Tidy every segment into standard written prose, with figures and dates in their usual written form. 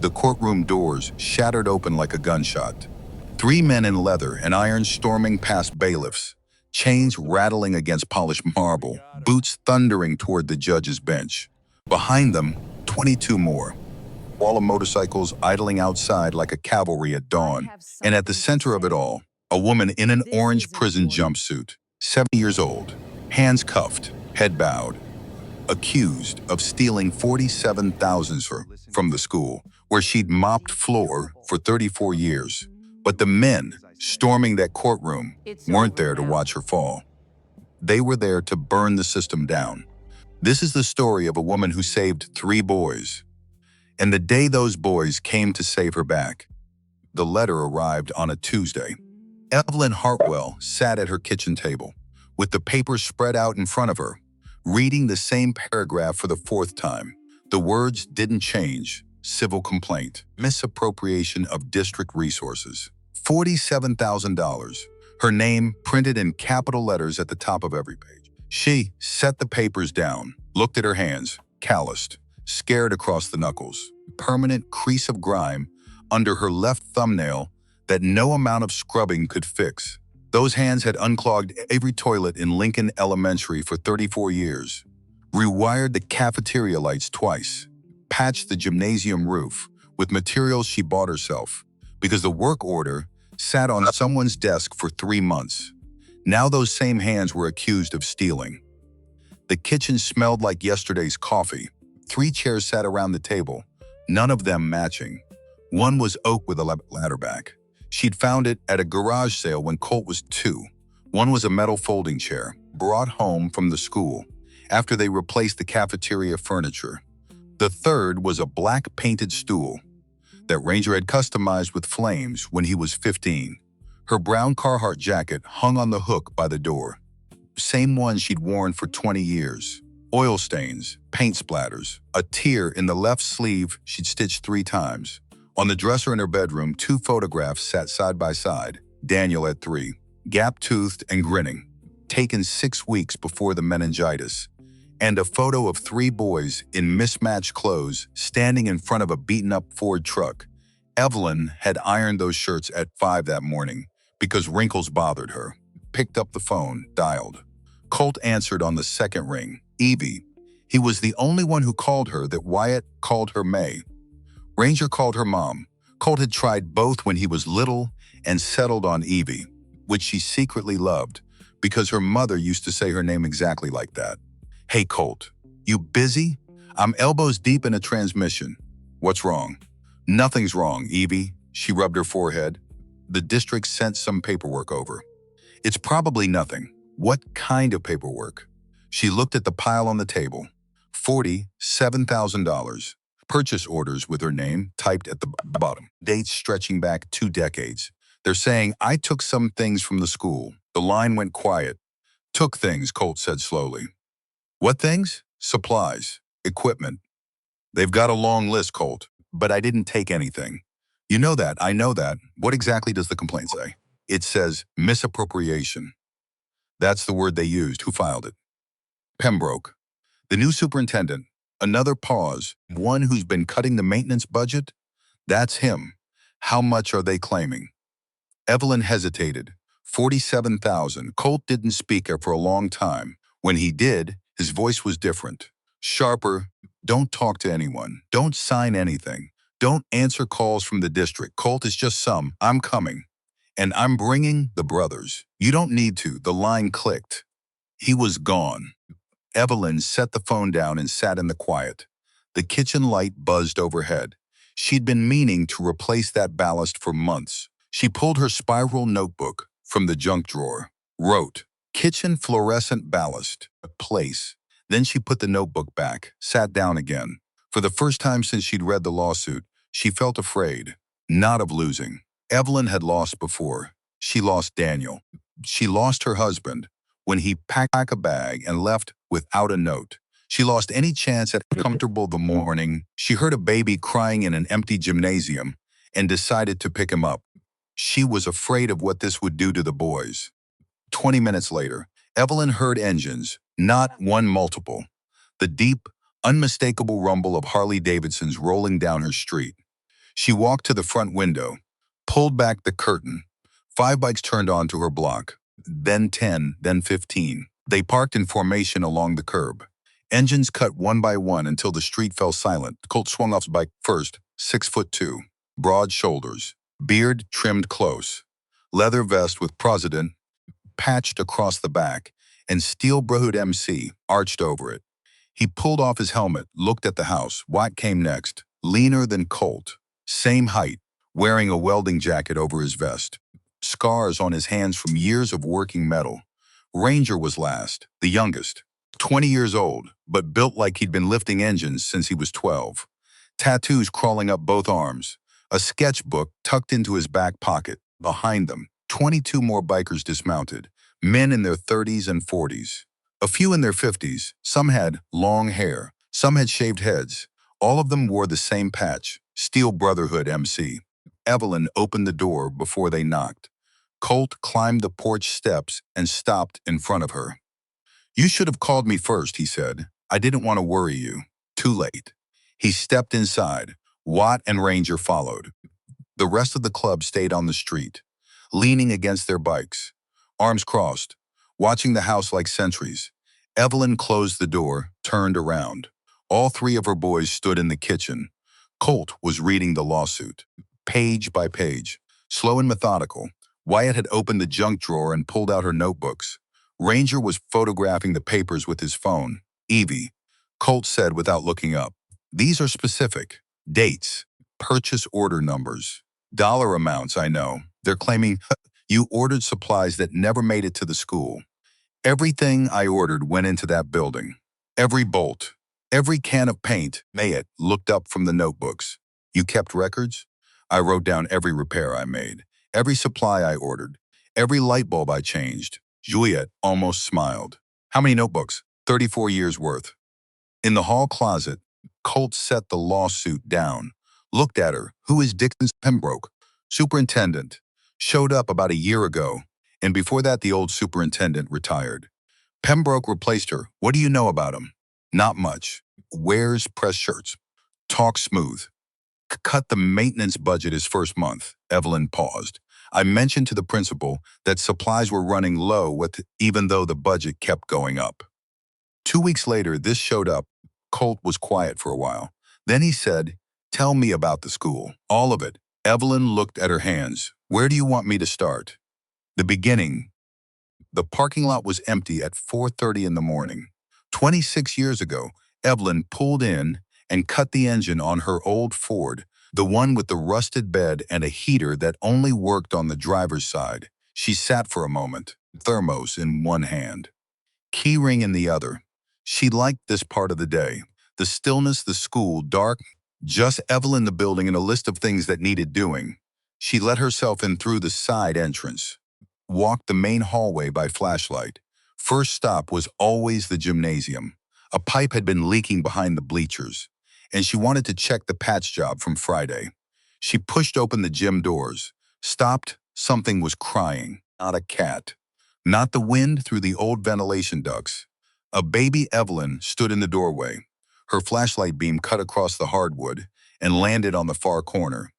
The courtroom doors shattered open like a gunshot. Three men in leather and iron storming past bailiffs, chains rattling against polished marble, boots thundering toward the judge's bench. Behind them, 22 more. Wall of motorcycles idling outside like a cavalry at dawn. And at the center of it all, a woman in an orange prison jumpsuit, 70 years old, hands cuffed, head bowed, accused of stealing 47,000 from the school, where she'd mopped floor for 34 years. But the men storming that courtroom weren't there to watch her fall. They were there to burn the system down. This is the story of a woman who saved 3 boys. And the day those boys came to save her back, the letter arrived on a Tuesday. Evelyn Hartwell sat at her kitchen table, with the papers spread out in front of her, reading the same paragraph for the 4th time. The words didn't change. Civil complaint, misappropriation of district resources, $47,000. Her name printed in capital letters at the top of every page. She set the papers down, looked at her hands, calloused, scared across the knuckles, permanent crease of grime under her left thumbnail that no amount of scrubbing could fix. Those hands had unclogged every toilet in Lincoln Elementary for 34 years, rewired the cafeteria lights twice, patched the gymnasium roof with materials she bought herself, because the work order sat on someone's desk for 3 months. Now those same hands were accused of stealing. The kitchen smelled like yesterday's coffee. 3 chairs sat around the table, none of them matching. One was oak with a ladder back. She'd found it at a garage sale when Colt was 2. One was a metal folding chair, brought home from the school after they replaced the cafeteria furniture. The third was a black painted stool that Ranger had customized with flames when he was 15. Her brown Carhartt jacket hung on the hook by the door. Same one she'd worn for 20 years. Oil stains, paint splatters, a tear in the left sleeve she'd stitched 3 times. On the dresser in her bedroom, 2 photographs sat side by side. Daniel at 3, gap-toothed and grinning, taken 6 weeks before the meningitis. And a photo of 3 boys in mismatched clothes standing in front of a beaten-up Ford truck. Evelyn had ironed those shirts at 5 that morning because wrinkles bothered her. Picked up the phone, dialed. Colt answered on the 2nd ring. Evie. He was the only one who called her that Wyatt called her May. Ranger called her Mom. Colt had tried both when he was little and settled on Evie, which she secretly loved because her mother used to say her name exactly like that. Hey, Colt, you busy? I'm elbows deep in a transmission. What's wrong? Nothing's wrong, Evie. She rubbed her forehead. The district sent some paperwork over. It's probably nothing. What kind of paperwork? She looked at the pile on the table. $47,000. Purchase orders with her name typed at the bottom. Dates stretching back 2 decades. They're saying, I took some things from the school. The line went quiet. Took things, Colt said slowly. What things? Supplies, equipment. They've got a long list, Colt, but I didn't take anything. You know that, I know that. What exactly does the complaint say? It says misappropriation. That's the word they used. Who filed it? Pembroke. The new superintendent. Another pause. One who's been cutting the maintenance budget? That's him. How much are they claiming? Evelyn hesitated. 47,000. Colt didn't speak for a long time. When he did, his voice was different. Sharper. Don't talk to anyone. Don't sign anything. Don't answer calls from the district. Colt is just some. I'm coming. And I'm bringing the brothers. You don't need to. The line clicked. He was gone. Evelyn set the phone down and sat in the quiet. The kitchen light buzzed overhead. She'd been meaning to replace that ballast for months. She pulled her spiral notebook from the junk drawer, wrote, kitchen fluorescent ballast, place. Then she put the notebook back, sat down again. For the first time since she'd read the lawsuit, she felt afraid, not of losing. Evelyn had lost before. She lost Daniel. She lost her husband when he packed a bag and left without a note. She lost any chance at comfortable the morning. She heard a baby crying in an empty gymnasium and decided to pick him up. She was afraid of what this would do to the boys. 20 minutes later, Evelyn heard engines, not one, multiple. The deep, unmistakable rumble of Harley-Davidsons rolling down her street. She walked to the front window, pulled back the curtain. 5 bikes turned onto her block, then 10, then 15. They parked in formation along the curb. Engines cut one by one until the street fell silent. Colt swung off his bike first, 6'2", broad shoulders, beard trimmed close, leather vest with President patched across the back, and steel Brotherhood MC arched over it. He pulled off his helmet, looked at the house. Wyatt came next, leaner than Colt, same height, wearing a welding jacket over his vest, scars on his hands from years of working metal. Ranger was last, the youngest, 20 years old, but built like he'd been lifting engines since he was 12. Tattoos crawling up both arms, a sketchbook tucked into his back pocket. Behind them, 22 more bikers dismounted, men in their 30s and 40s. A few in their 50s, some had long hair, some had shaved heads. All of them wore the same patch, Steel Brotherhood MC. Evelyn opened the door before they knocked. Colt climbed the porch steps and stopped in front of her. "You should have called me first," he said. "I didn't want to worry you." Too late. He stepped inside. Watt and Ranger followed. The rest of the club stayed on the street, leaning against their bikes, arms crossed, watching the house like sentries. Evelyn closed the door, turned around. All 3 of her boys stood in the kitchen. Colt was reading the lawsuit, page by page, slow and methodical. Wyatt had opened the junk drawer and pulled out her notebooks. Ranger was photographing the papers with his phone. "Evie," Colt said without looking up. "These are specific. Dates, purchase order numbers, dollar amounts, I know. They're claiming you ordered supplies that never made it to the school. Everything I ordered went into that building. Every bolt, every can of paint." Wyatt looked up from the notebooks. "You kept records?" "I wrote down every repair I made, every supply I ordered, every light bulb I changed." Juliet almost smiled. "How many notebooks?" 34 years worth. In the hall closet, Colt set the lawsuit down, looked at her. "Who is Dixon Pembroke?" "Superintendent. Showed up about a year ago, and before that the old superintendent retired. Pembroke replaced her. What do you know about him?" "Not much. Wears press shirts. Talks smooth. Cut the maintenance budget his first month." Evelyn paused. "I mentioned to the principal that supplies were running low even though the budget kept going up." 2 weeks later, this showed up. Colt was quiet for a while. Then he said, "Tell me about the school." "All of it." Evelyn looked at her hands. "Where do you want me to start?" "The beginning." The parking lot was empty at 4:30 in the morning. 26 years ago, Evelyn pulled in and cut the engine on her old Ford, the one with the rusted bed and a heater that only worked on the driver's side. She sat for a moment, thermos in one hand, key ring in the other. She liked this part of the day. The stillness, the school, dark, just Evelyn, the building, and a list of things that needed doing. She let herself in through the side entrance, walked the main hallway by flashlight. First stop was always the gymnasium. A pipe had been leaking behind the bleachers, and she wanted to check the patch job from Friday. She pushed open the gym doors, stopped. Something was crying, not a cat, not the wind through the old ventilation ducts. A baby Evelyn stood in the doorway. Her flashlight beam cut across the hardwood and landed on the far corner.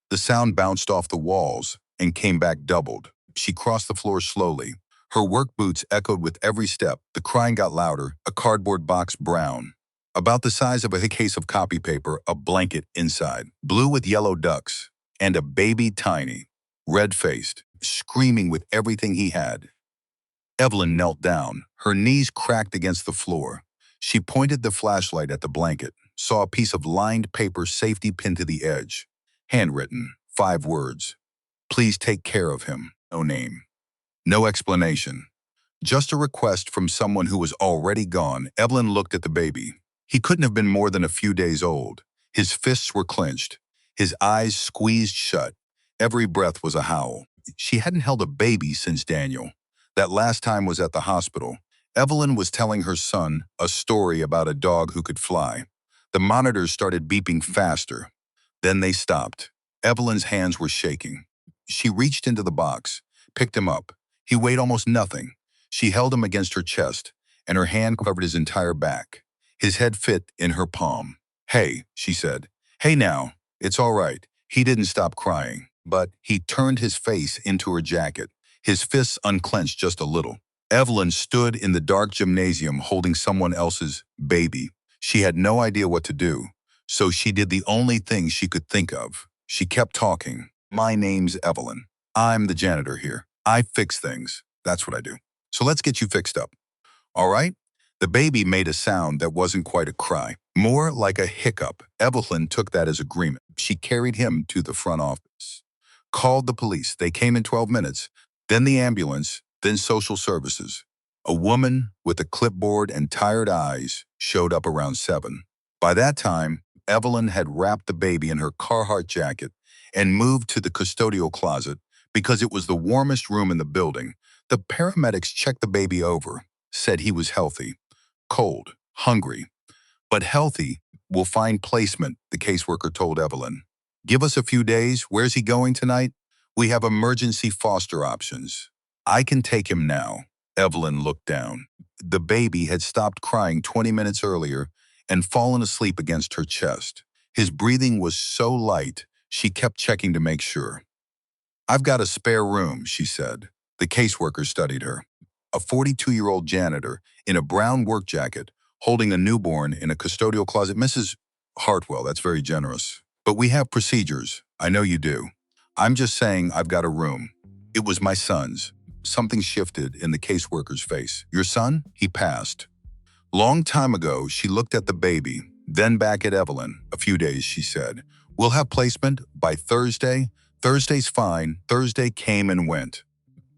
The sound bounced off the walls and came back doubled. She crossed the floor slowly. Her work boots echoed with every step. The crying got louder. A cardboard box, brown, about the size of a case of copy paper, a blanket inside, blue with yellow ducks, and a baby tiny, red-faced, screaming with everything he had. Evelyn knelt down. Her knees cracked against the floor. She pointed the flashlight at the blanket, saw a piece of lined paper safety pinned to the edge. Handwritten, 5 words. "Please take care of him." No name. No explanation. Just a request from someone who was already gone. Evelyn looked at the baby. He couldn't have been more than a few days old. His fists were clenched, his eyes squeezed shut. Every breath was a howl. She hadn't held a baby since Daniel. That last time was at the hospital. Evelyn was telling her son a story about a dog who could fly. The monitors started beeping faster. Then they stopped. Evelyn's hands were shaking. She reached into the box, picked him up. He weighed almost nothing. She held him against her chest, and her hand covered his entire back. His head fit in her palm. "Hey," she said. "Hey now, it's all right. He didn't stop crying, but he turned his face into her jacket, his fists unclenched just a little. Evelyn stood in the dark gymnasium holding someone else's baby. She had no idea what to do, so she did the only thing she could think of. She kept talking. My name's Evelyn. I'm the janitor here. I fix things. That's what I do. So let's get you fixed up. All right? The baby made a sound that wasn't quite a cry, more like a hiccup. Evelyn took that as agreement. She carried him to the front office, called the police. They came in 12 minutes, then the ambulance, then social services. A woman with a clipboard and tired eyes showed up around 7. By that time, Evelyn had wrapped the baby in her Carhartt jacket and moved to the custodial closet because it was the warmest room in the building. The paramedics checked the baby over, said he was healthy, cold, hungry, but healthy. Will find placement, the caseworker told Evelyn. Give us a few days. Where's he going tonight? We have emergency foster options. I can take him now. Evelyn looked down. The baby had stopped crying 20 minutes earlier and fallen asleep against her chest. His breathing was so light, she kept checking to make sure. I've got a spare room, she said. The caseworker studied her. A 42-year-old janitor in a brown work jacket, holding a newborn in a custodial closet. Mrs. Hartwell, that's very generous. But we have procedures. I know you do. I'm just saying I've got a room. It was my son's. Something shifted in the caseworker's face. Your son? He passed. Long time ago, she looked at the baby, then back at Evelyn. A few days, she said. We'll have placement by Thursday. Thursday's fine. Thursday came and went.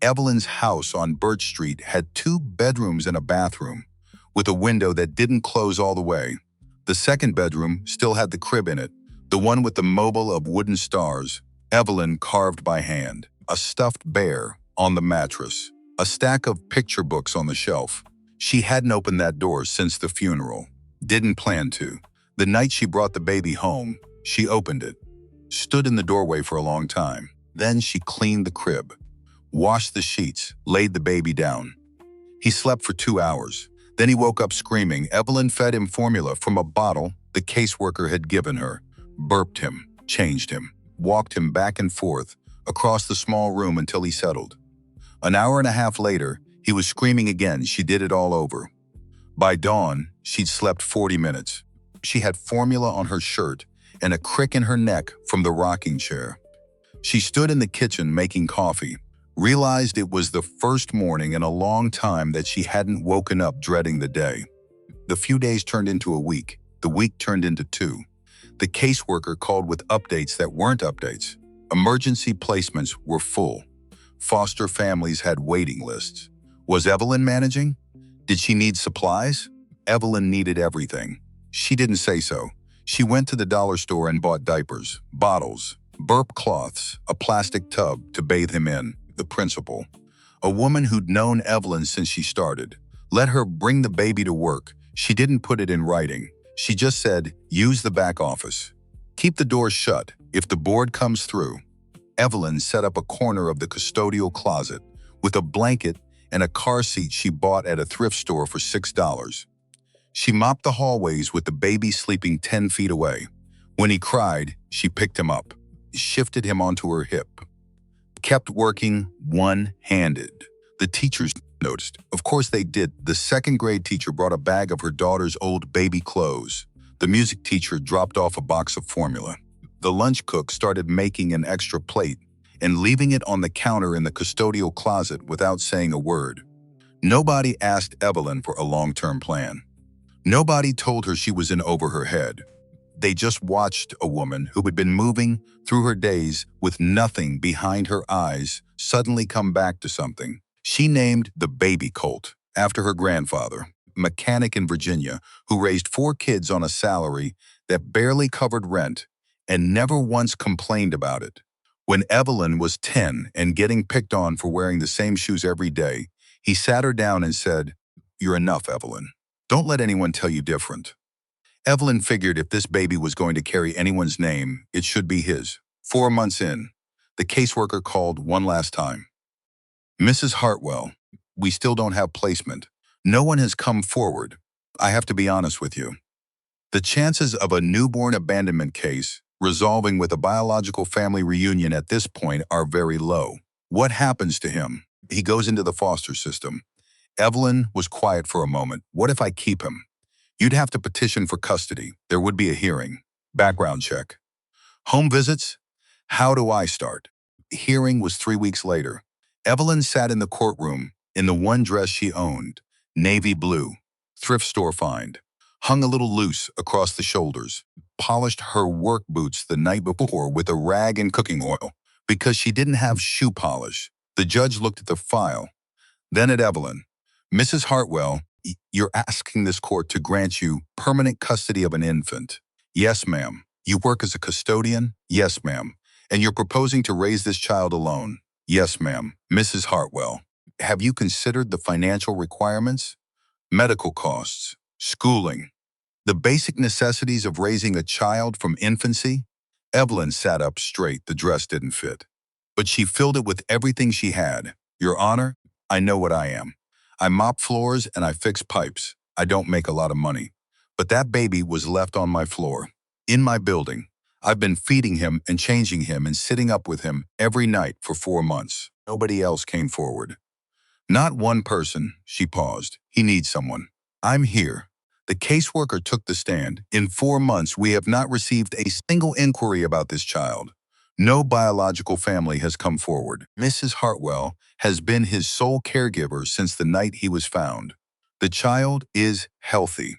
Evelyn's house on Birch Street had 2 bedrooms and a bathroom, with a window that didn't close all the way. The second bedroom still had the crib in it, the one with the mobile of wooden stars, Evelyn carved by hand, a stuffed bear on the mattress, a stack of picture books on the shelf. She hadn't opened that door since the funeral. Didn't plan to. The night she brought the baby home, she opened it, stood in the doorway for a long time. Then she cleaned the crib, washed the sheets, laid the baby down. He slept for 2 hours. Then he woke up screaming. Evelyn fed him formula from a bottle the caseworker had given her, burped him, changed him, walked him back and forth across the small room until he settled. An hour and a half later, he was screaming again. She did it all over. By dawn, she'd slept 40 minutes. She had formula on her shirt and a crick in her neck from the rocking chair. She stood in the kitchen making coffee, realized it was the first morning in a long time that she hadn't woken up dreading the day. The few days turned into a week. The week turned into 2. The caseworker called with updates that weren't updates. Emergency placements were full. Foster families had waiting lists. Was Evelyn managing? Did she need supplies? Evelyn needed everything. She didn't say so. She went to the dollar store and bought diapers, bottles, burp cloths, a plastic tub to bathe him in. The principal, a woman who'd known Evelyn since she started, let her bring the baby to work. She didn't put it in writing. She just said, use the back office. Keep the door shut if the board comes through. Evelyn set up a corner of the custodial closet with a blanket and a car seat she bought at a thrift store for $6. She mopped the hallways with the baby sleeping 10 feet away. When he cried, she picked him up, shifted him onto her hip, kept working one-handed. The teachers noticed. Of course they did. The second-grade teacher brought a bag of her daughter's old baby clothes. The music teacher dropped off a box of formula. The lunch cook started making an extra plate and leaving it on the counter in the custodial closet without saying a word. Nobody asked Evelyn for a long-term plan. Nobody told her she was in over her head. They just watched a woman who had been moving through her days with nothing behind her eyes suddenly come back to something. She named the baby colt after her grandfather, a mechanic in Virginia who raised 4 kids on a salary that barely covered rent and never once complained about it. When Evelyn was 10 and getting picked on for wearing the same shoes every day, he sat her down and said, "You're enough, Evelyn. Don't let anyone tell you different." Evelyn figured if this baby was going to carry anyone's name, it should be his. 4 months in, the caseworker called one last time. Mrs. Hartwell, we still don't have placement. No one has come forward. I have to be honest with you. The chances of a newborn abandonment case resolving with a biological family reunion at this point are very low. What happens to him? He goes into the foster system. Evelyn was quiet for a moment. What if I keep him? You'd have to petition for custody. There would be a hearing. Background check. Home visits? How do I start? Hearing was 3 weeks later. Evelyn sat in the courtroom in the one dress she owned, navy blue, thrift store find, hung a little loose across the shoulders, polished her work boots the night before with a rag and cooking oil because she didn't have shoe polish. The judge looked at the file, then at Evelyn. Mrs. Hartwell, you're asking this court to grant you permanent custody of an infant. Yes, ma'am. You work as a custodian? Yes, ma'am. And you're proposing to raise this child alone? Yes, ma'am. Mrs. Hartwell, have you considered the financial requirements? Medical costs, schooling, the basic necessities of raising a child from infancy? Evelyn sat up straight. The dress didn't fit. But she filled it with everything she had. Your Honor, I know what I am. I mop floors and I fix pipes. I don't make a lot of money. But that baby was left on my floor, in my building. I've been feeding him and changing him and sitting up with him every night for 4 months. Nobody else came forward. Not one person, she paused. He needs someone. I'm here. The caseworker took the stand. In 4 months, we have not received a single inquiry about this child. No biological family has come forward. Mrs. Hartwell has been his sole caregiver since the night he was found. The child is healthy,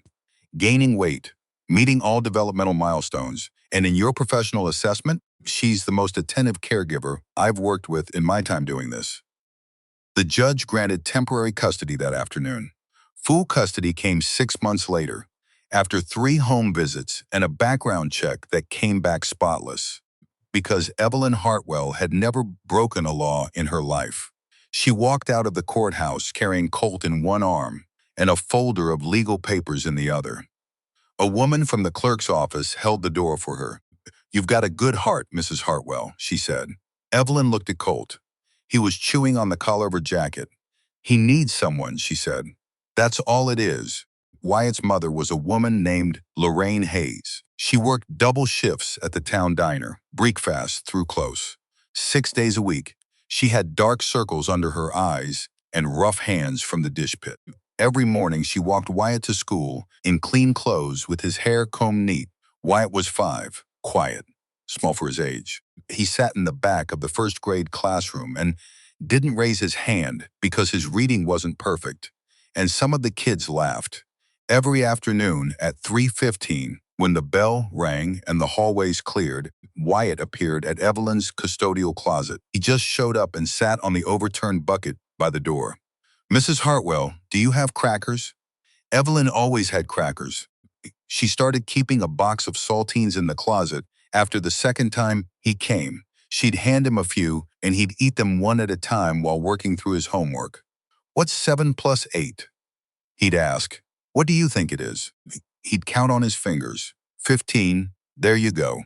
gaining weight, meeting all developmental milestones, and in your professional assessment, she's the most attentive caregiver I've worked with in my time doing this. The judge granted temporary custody that afternoon. Full custody came 6 months later, after 3 home visits and a background check that came back spotless. Because Evelyn Hartwell had never broken a law in her life. She walked out of the courthouse carrying Colt in one arm and a folder of legal papers in the other. A woman from the clerk's office held the door for her. You've got a good heart, Mrs. Hartwell, she said. Evelyn looked at Colt. He was chewing on the collar of her jacket. He needs someone, she said. That's all it is. Wyatt's mother was a woman named Lorraine Hayes. She worked double shifts at the town diner, breakfast through close. 6 days a week. She had dark circles under her eyes and rough hands from the dish pit. Every morning she walked Wyatt to school in clean clothes with his hair combed neat. Wyatt was 5, quiet, small for his age. He sat in the back of the first grade classroom and didn't raise his hand because his reading wasn't perfect. And some of the kids laughed. Every afternoon at 3:15, when the bell rang and the hallways cleared, Wyatt appeared at Evelyn's custodial closet. He just showed up and sat on the overturned bucket by the door. Mrs. Hartwell, do you have crackers? Evelyn always had crackers. She started keeping a box of saltines in the closet after the second time he came. She'd hand him a few, and he'd eat them one at a time while working through his homework. What's 7 plus 8? He'd ask. What do you think it is? He'd count on his fingers. 15, there you go.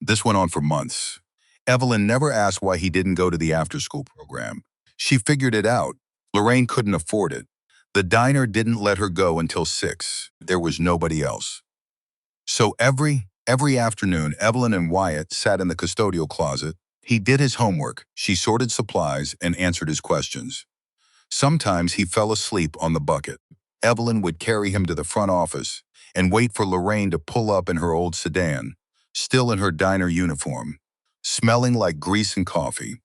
This went on for months. Evelyn never asked why he didn't go to the after-school program. She figured it out. Lorraine couldn't afford it. The diner didn't let her go until 6. There was nobody else. So every afternoon, Evelyn and Wyatt sat in the custodial closet. He did his homework. She sorted supplies and answered his questions. Sometimes he fell asleep on the bucket. Evelyn would carry him to the front office and wait for Lorraine to pull up in her old sedan, still in her diner uniform, smelling like grease and coffee.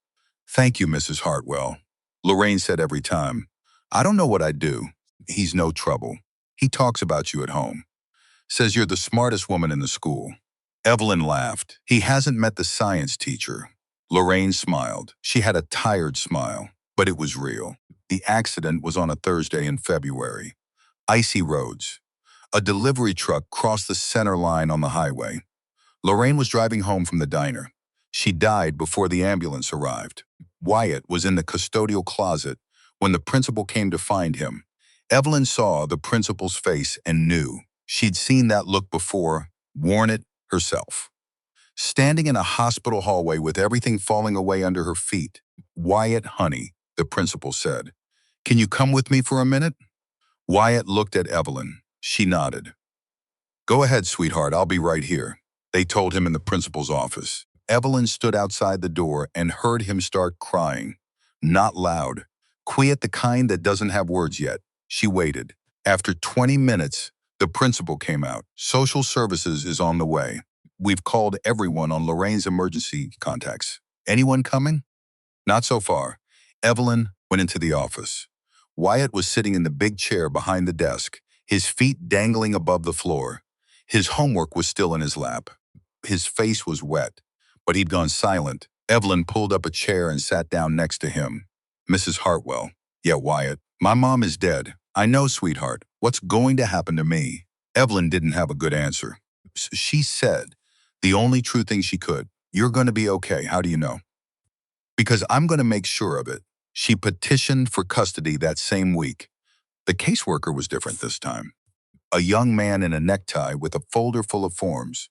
Thank you, Mrs. Hartwell, Lorraine said every time. I don't know what I'd do. He's no trouble. He talks about you at home. Says you're the smartest woman in the school. Evelyn laughed. He hasn't met the science teacher. Lorraine smiled. She had a tired smile, but it was real. The accident was on a Thursday in February. Icy roads. A delivery truck crossed the center line on the highway. Lorraine was driving home from the diner. She died before the ambulance arrived. Wyatt was in the custodial closet when the principal came to find him. Evelyn saw the principal's face and knew. She'd seen that look before, worn it herself. Standing in a hospital hallway with everything falling away under her feet. Wyatt, honey, the principal said. Can you come with me for a minute? Wyatt looked at Evelyn. She nodded. Go ahead, sweetheart, I'll be right here. They told him in the principal's office. Evelyn stood outside the door and heard him start crying. Not loud. Quiet, the kind that doesn't have words yet. She waited. After 20 minutes, the principal came out. Social services is on the way. We've called everyone on Lorraine's emergency contacts. Anyone coming? Not so far. Evelyn went into the office. Wyatt was sitting in the big chair behind the desk, his feet dangling above the floor. His homework was still in his lap. His face was wet, but he'd gone silent. Evelyn pulled up a chair and sat down next to him. Mrs. Hartwell. Yeah, Wyatt. My mom is dead. I know, sweetheart. What's going to happen to me? Evelyn didn't have a good answer. She said the only true thing she could. You're going to be okay. How do you know? Because I'm going to make sure of it. She petitioned for custody that same week. The caseworker was different this time. A young man in a necktie with a folder full of forms.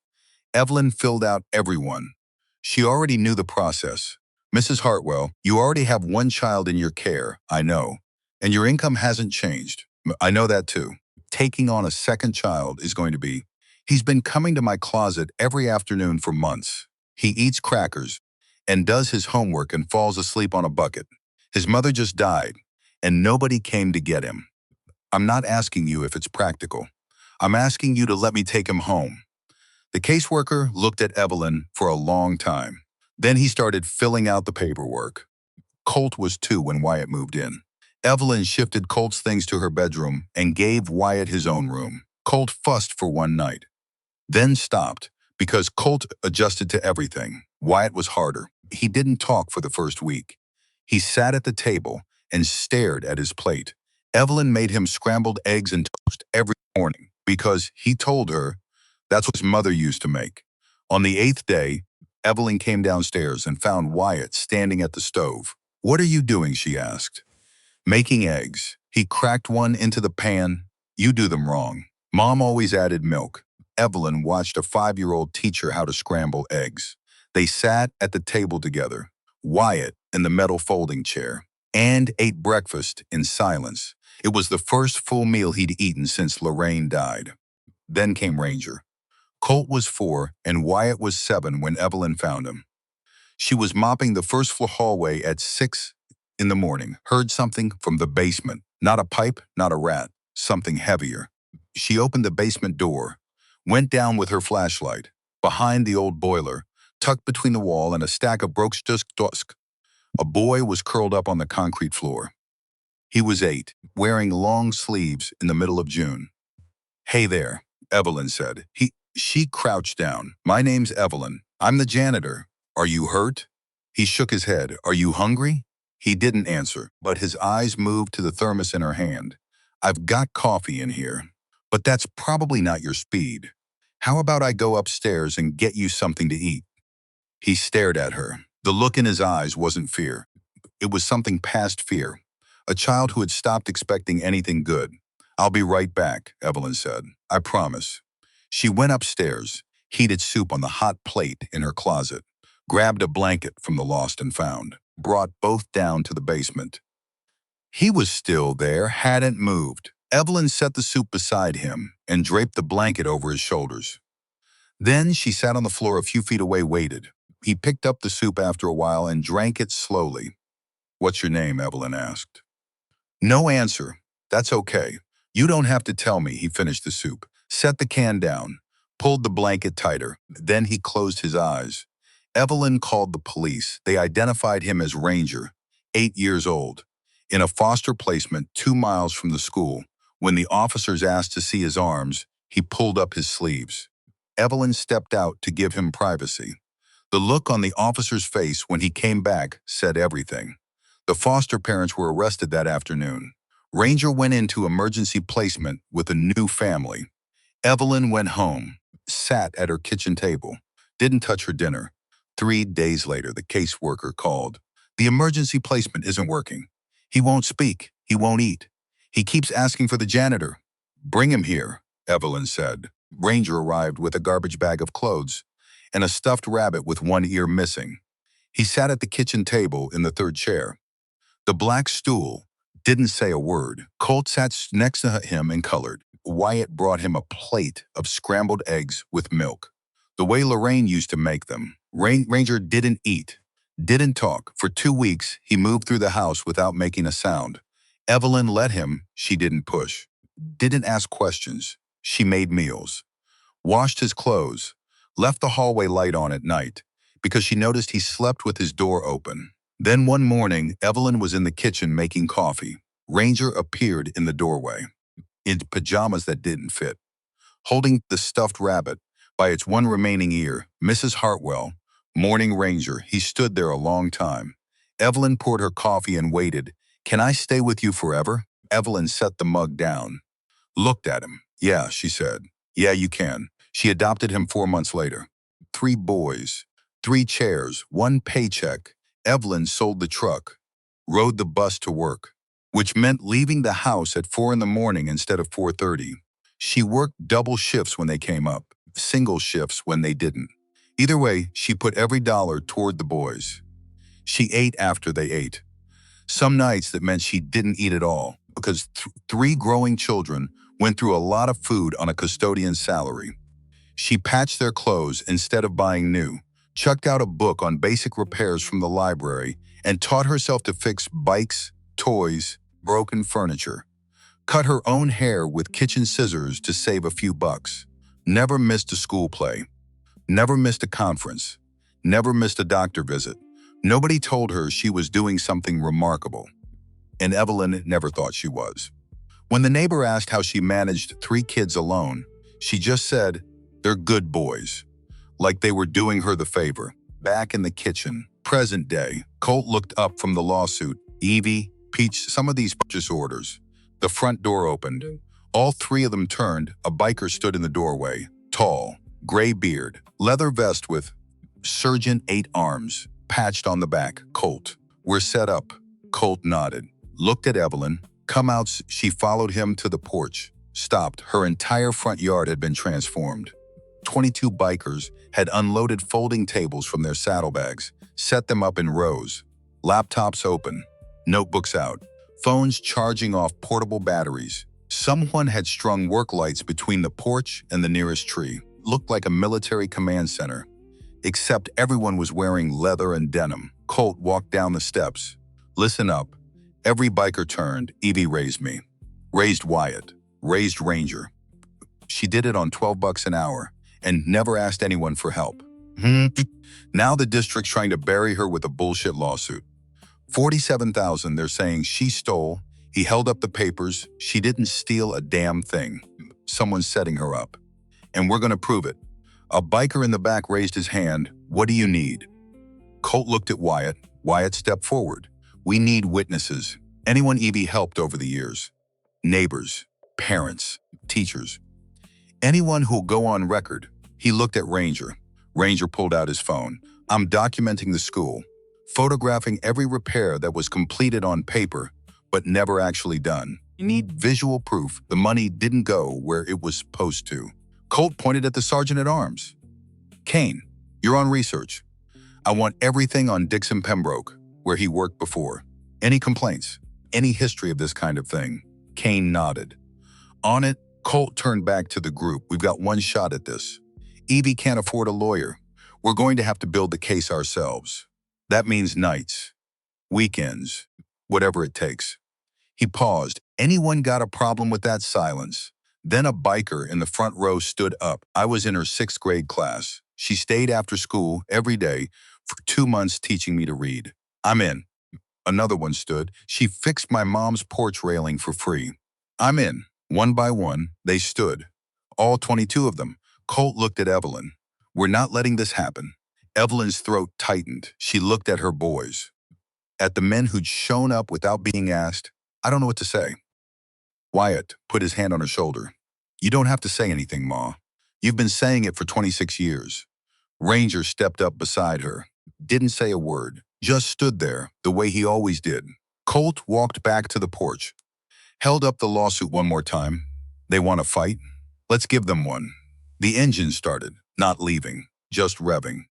Evelyn filled out everyone. She already knew the process. Mrs. Hartwell, you already have one child in your care, I know. And your income hasn't changed. I know that too. Taking on a second child is going to be. He's been coming to my closet every afternoon for months. He eats crackers and does his homework and falls asleep on a bucket. His mother just died, and nobody came to get him. I'm not asking you if it's practical. I'm asking you to let me take him home. The caseworker looked at Evelyn for a long time. Then he started filling out the paperwork. Colt was 2 when Wyatt moved in. Evelyn shifted Colt's things to her bedroom and gave Wyatt his own room. Colt fussed for one night, then stopped because Colt adjusted to everything. Wyatt was harder. He didn't talk for the first week. He sat at the table and stared at his plate. Evelyn made him scrambled eggs and toast every morning because he told her that's what his mother used to make. On the 8th day, Evelyn came downstairs and found Wyatt standing at the stove. What are you doing? She asked. Making eggs. He cracked one into the pan. You do them wrong. Mom always added milk. Evelyn watched a 5-year-old teach her how to scramble eggs. They sat at the table together, Wyatt in the metal folding chair, and ate breakfast in silence. It was the first full meal he'd eaten since Lorraine died. Then came Ranger. Colt was 4 and Wyatt was 7 when Evelyn found him. She was mopping the first floor hallway at 6 in the morning, heard something from the basement. Not a pipe, not a rat, something heavier. She opened the basement door, went down with her flashlight. Behind the old boiler, tucked between the wall and a stack of dusk, a boy was curled up on the concrete floor. He was 8, wearing long sleeves in the middle of June. Hey there, Evelyn said. She crouched down. My name's Evelyn. I'm the janitor. Are you hurt? He shook his head. Are you hungry? He didn't answer, but his eyes moved to the thermos in her hand. I've got coffee in here, but that's probably not your speed. How about I go upstairs and get you something to eat? He stared at her. The look in his eyes wasn't fear. It was something past fear. A child who had stopped expecting anything good. I'll be right back, Evelyn said. I promise. She went upstairs, heated soup on the hot plate in her closet, grabbed a blanket from the lost and found, brought both down to the basement. He was still there, hadn't moved. Evelyn set the soup beside him and draped the blanket over his shoulders. Then she sat on the floor a few feet away, waited. He picked up the soup after a while and drank it slowly. What's your name? Evelyn asked. No answer. That's okay. You don't have to tell me. He finished the soup, set the can down, pulled the blanket tighter. Then he closed his eyes. Evelyn called the police. They identified him as Ranger, 8 years old, in a foster placement 2 miles from the school. When the officers asked to see his arms, he pulled up his sleeves. Evelyn stepped out to give him privacy. The look on the officer's face when he came back said everything. The foster parents were arrested that afternoon. Ranger went into emergency placement with a new family. Evelyn went home, sat at her kitchen table, didn't touch her dinner. 3 days later, the caseworker called. The emergency placement isn't working. He won't speak. He won't eat. He keeps asking for the janitor. Bring him here, Evelyn said. Ranger arrived with a garbage bag of clothes and a stuffed rabbit with one ear missing. He sat at the kitchen table in the 3rd chair. The black stool didn't say a word. Colt sat next to him and colored. Wyatt brought him a plate of scrambled eggs with milk. The way Lorraine used to make them. Ranger didn't eat, didn't talk. For 2 weeks, he moved through the house without making a sound. Evelyn let him, she didn't push. Didn't ask questions. She made meals. Washed his clothes. Left the hallway light on at night because she noticed he slept with his door open. Then one morning, Evelyn was in the kitchen making coffee. Ranger appeared in the doorway, in pajamas that didn't fit, holding the stuffed rabbit by its one remaining ear. Mrs. Hartwell, morning Ranger. He stood there a long time. Evelyn poured her coffee and waited. Can I stay with you forever? Evelyn set the mug down. Looked at him. Yeah, she said. Yeah, you can. She adopted him 4 months later. 3 boys, 3 chairs, 1 paycheck. Evelyn sold the truck, rode the bus to work, which meant leaving the house at 4 in the morning instead of 4:30. She worked double shifts when they came up, single shifts when they didn't. Either way, she put every dollar toward the boys. She ate after they ate. Some nights that meant she didn't eat at all because 3 growing children went through a lot of food on a custodian's salary. She patched their clothes instead of buying new, chucked out a book on basic repairs from the library, and taught herself to fix bikes, toys, broken furniture. Cut her own hair with kitchen scissors to save a few bucks. Never missed a school play. Never missed a conference. Never missed a doctor visit. Nobody told her she was doing something remarkable. And Evelyn never thought she was. When the neighbor asked how she managed 3 kids alone, she just said, "They're good boys." Like they were doing her the favor. Back in the kitchen, present day, Colt looked up from the lawsuit. Evie, Peach, some of these purchase orders. The front door opened. All 3 of them turned. A biker stood in the doorway. Tall, gray beard, leather vest with Sergeant 8 arms, patched on the back. Colt. We're set up. Colt nodded. Looked at Evelyn. Come out. She followed him to the porch. Stopped. Her entire front yard had been transformed. 22 bikers had unloaded folding tables from their saddlebags, set them up in rows. Laptops open, notebooks out, phones charging off portable batteries. Someone had strung work lights between the porch and the nearest tree. Looked like a military command center. Except everyone was wearing leather and denim. Colt walked down the steps. Listen up. Every biker turned. Evie raised me. Raised Wyatt. Raised Ranger. She did it on $12 an hour and never asked anyone for help. Now the district's trying to bury her with a bullshit lawsuit. $47,000 they're saying she stole. He held up the papers. She didn't steal a damn thing. Someone's setting her up. And we're gonna prove it. A biker in the back raised his hand. What do you need? Colt looked at Wyatt. Wyatt stepped forward. We need witnesses. Anyone Evie helped over the years. Neighbors, parents, teachers. Anyone who'll go on record. He looked at Ranger. Ranger pulled out his phone. I'm documenting the school, photographing every repair that was completed on paper, but never actually done. You need visual proof the money didn't go where it was supposed to. Colt pointed at the sergeant-at-arms. Kane, you're on research. I want everything on Dixon Pembroke, where he worked before. Any complaints? Any history of this kind of thing? Kane nodded. On it, Colt turned back to the group. We've got one shot at this. Evie can't afford a lawyer. We're going to have to build the case ourselves. That means nights, weekends, whatever it takes. He paused. Anyone got a problem with that silence? Then a biker in the front row stood up. I was in her 6th grade class. She stayed after school every day for 2 months teaching me to read. I'm in. Another one stood. She fixed my mom's porch railing for free. I'm in. One by one, they stood. All 22 of them. Colt looked at Evelyn. We're not letting this happen. Evelyn's throat tightened. She looked at her boys. At the men who'd shown up without being asked. I don't know what to say. Wyatt put his hand on her shoulder. You don't have to say anything, Ma. You've been saying it for 26 years. Ranger stepped up beside her. Didn't say a word. Just stood there, the way he always did. Colt walked back to the porch. Held up the lawsuit one more time. They want to fight? Let's give them one. The engine started, not leaving, just revving.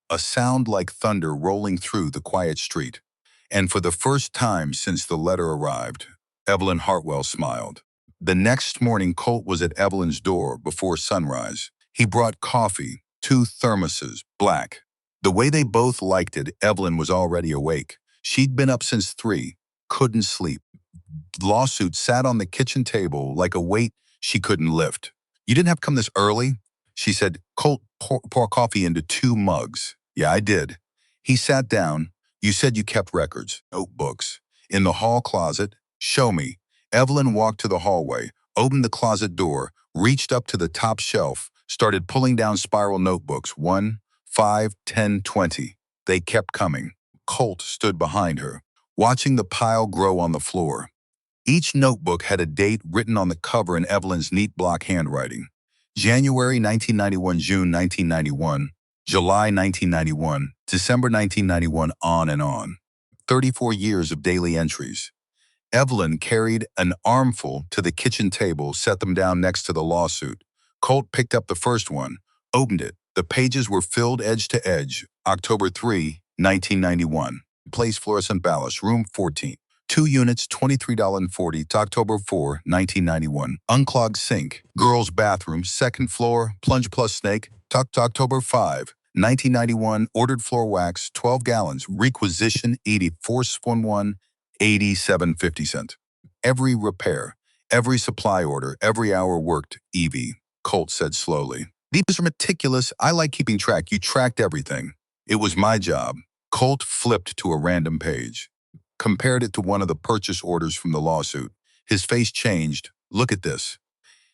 A sound like thunder rolling through the quiet street. And for the first time since the letter arrived, Evelyn Hartwell smiled. The next morning, Colt was at Evelyn's door before sunrise. He brought coffee, 2 thermoses, black. The way they both liked it, Evelyn was already awake. She'd been up since 3, couldn't sleep. Lawsuit sat on the kitchen table like a weight she couldn't lift. You didn't have to come this early? She said, Colt, pour coffee into 2 mugs. Yeah, I did. He sat down. You said you kept records, notebooks. In the hall closet? Show me. Evelyn walked to the hallway, opened the closet door, reached up to the top shelf, started pulling down spiral notebooks, 1, 5, 10, 20. They kept coming. Colt stood behind her, watching the pile grow on the floor. Each notebook had a date written on the cover in Evelyn's neat block handwriting. January 1991, June 1991, July 1991, December 1991, on and on. 34 years of daily entries. Evelyn carried an armful to the kitchen table, set them down next to the lawsuit. Colt picked up the first one, opened it. The pages were filled edge to edge. October 3, 1991. Place fluorescent ballast, room 14. 2 units, $23.40 to October 4, 1991. Unclogged sink, girls' bathroom, 2nd floor, plunge plus snake, to October 5, 1991. Ordered floor wax, 12 gallons, requisition 8411, 87.50 cents. Every repair, every supply order, every hour worked, Evie, Colt said slowly. These are meticulous. I like keeping track. You tracked everything. It was my job. Colt flipped to a random page, compared it to one of the purchase orders from the lawsuit. His face changed. Look at this.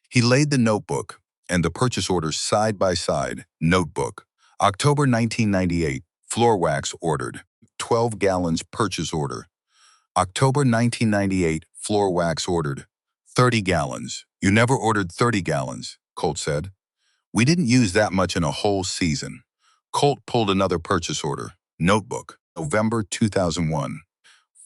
He laid the notebook and the purchase order side by side. Notebook. October 1998. Floor wax ordered. 12 gallons purchase order. October 1998. Floor wax ordered. 30 gallons. You never ordered 30 gallons, Colt said. We didn't use that much in a whole season. Colt pulled another purchase order. Notebook. November 2001.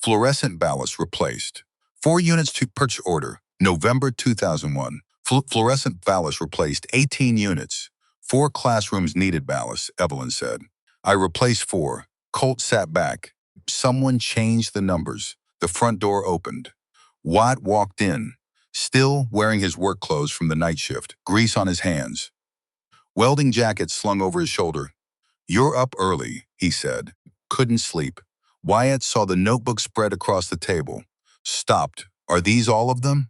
Fluorescent ballast replaced. 4 units to purchase order. November 2001. Fluorescent ballast replaced 18 units. 4 classrooms needed ballast, Evelyn said. I replaced 4. Colt sat back. Someone changed the numbers. The front door opened. Wyatt walked in, still wearing his work clothes from the night shift, grease on his hands. Welding jacket slung over his shoulder. You're up early, he said. Couldn't sleep. Wyatt saw the notebook spread across the table. Stopped. Are these all of them?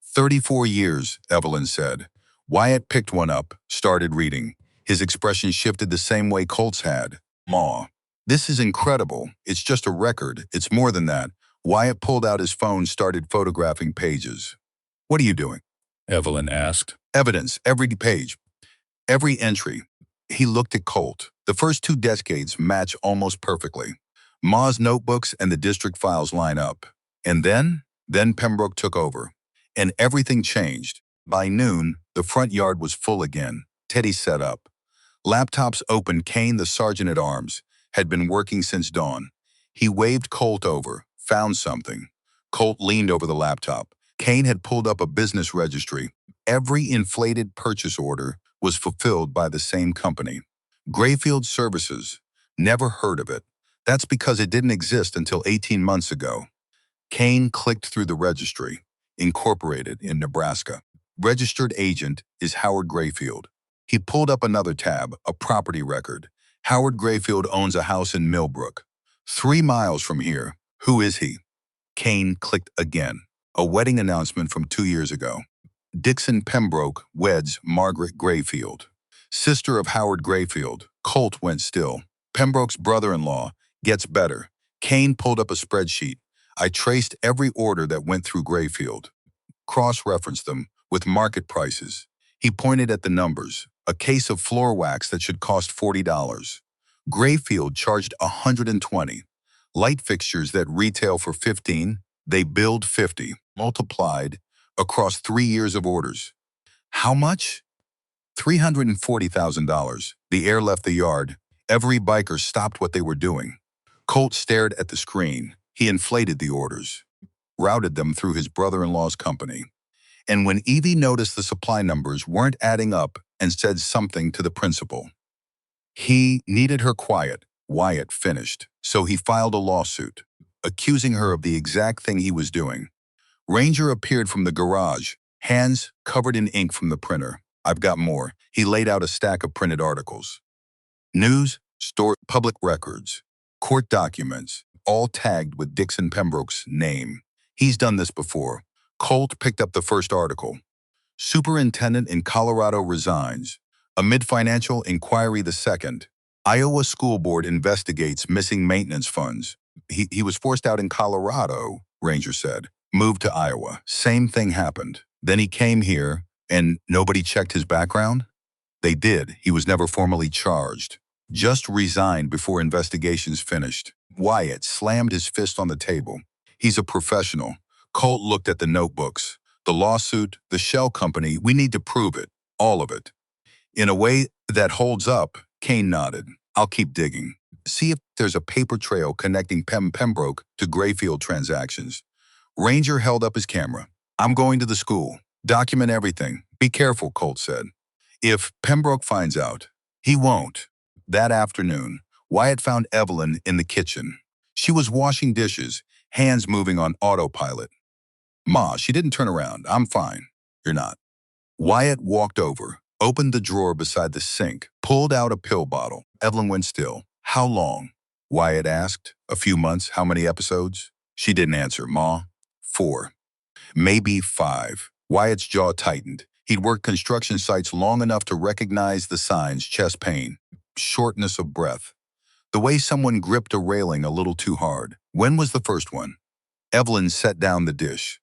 34 years, Evelyn said. Wyatt picked one up, started reading. His expression shifted the same way Colt's had. Ma. This is incredible. It's just a record. It's more than that. Wyatt pulled out his phone, started photographing pages. What are you doing? Evelyn asked. Evidence, every page, every entry. He looked at Colt. The first 2 decades match almost perfectly. Ma's notebooks and the district files line up. And then Pembroke took over. And everything changed. By noon, the front yard was full again. Teddy set up. Laptops open. Kane, the sergeant-at-arms, had been working since dawn. He waved Colt over, found something. Colt leaned over the laptop. Kane had pulled up a business registry. Every inflated purchase order was fulfilled by the same company. Grayfield Services. Never heard of it. That's because it didn't exist until 18 months ago. Kane clicked through the registry. Incorporated in Nebraska. Registered agent is Howard Grayfield. He pulled up another tab, a property record. Howard Grayfield owns a house in Millbrook. 3 miles from here. Who is he? Kane clicked again. A wedding announcement from 2 years ago. Dixon Pembroke weds Margaret Grayfield. Sister of Howard Grayfield. Colt went still. Pembroke's brother-in-law gets better. Kane pulled up a spreadsheet. I traced every order that went through Grayfield. Cross-referenced them with market prices. He pointed at the numbers. A case of floor wax that should cost $40. Grayfield charged $120. Light fixtures that retail for $15, they billed $50, multiplied across 3 years of orders. How much? $340,000. The air left the yard. Every biker stopped what they were doing. Colt stared at the screen. He inflated the orders, routed them through his brother-in-law's company. And when Evie noticed the supply numbers weren't adding up and said something to the principal, he needed her quiet. Wyatt finished, so he filed a lawsuit, accusing her of the exact thing he was doing. Ranger appeared from the garage, hands covered in ink from the printer. I've got more. He laid out a stack of printed articles. News, public records, court documents, all tagged with Dixon Pembroke's name. He's done this before. Colt picked up the first article. Superintendent in Colorado resigns. Amid financial inquiry the second. Iowa School Board investigates missing maintenance funds. He was forced out in Colorado, Ranger said. Moved to Iowa. Same thing happened. Then he came here, and nobody checked his background? They did. He was never formally charged. Just resigned before investigations finished. Wyatt slammed his fist on the table. He's a professional. Colt looked at the notebooks. The lawsuit, the shell company, we need to prove it. All of it. In a way that holds up, Kane nodded. I'll keep digging. See if there's a paper trail connecting Pembroke to Grayfield transactions. Ranger held up his camera. I'm going to the school. Document everything. Be careful, Colt said. If Pembroke finds out, he won't. That afternoon, Wyatt found Evelyn in the kitchen. She was washing dishes, hands moving on autopilot. Ma, she didn't turn around. I'm fine. You're not. Wyatt walked over, opened the drawer beside the sink, pulled out a pill bottle. Evelyn went still. How long? Wyatt asked. A few months. How many episodes? She didn't answer. Ma? 4. Maybe 5. Wyatt's jaw tightened. He'd worked construction sites long enough to recognize the signs: chest pain, shortness of breath, the way someone gripped a railing a little too hard. When was the first one? Evelyn set down the dish.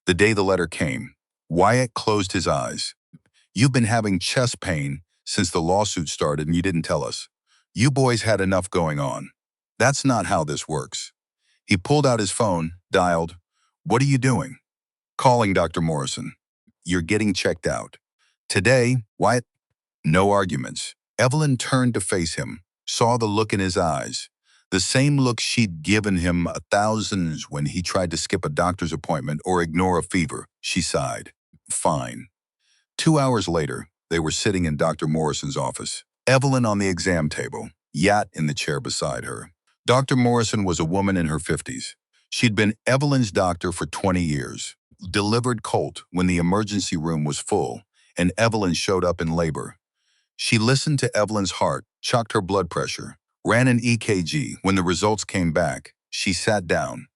The day the letter came. Wyatt closed his eyes. You've been having chest pain since the lawsuit started and you didn't tell us. You boys had enough going on. That's not how this works. He pulled out his phone, dialed. What are you doing? Calling Dr. Morrison. You're getting checked out. Today, Wyatt, no arguments. Evelyn turned to face him, saw the look in his eyes. The same look she'd given him 1,000 when he tried to skip a doctor's appointment or ignore a fever. She sighed. Fine. 2 hours later, they were sitting in Dr. Morrison's office. Evelyn on the exam table, Wyatt in the chair beside her. Dr. Morrison was a woman in her 50s. She'd been Evelyn's doctor for 20 years. Delivered Colt when the emergency room was full, and Evelyn showed up in labor. She listened to Evelyn's heart, checked her blood pressure, ran an EKG. When the results came back, she sat down,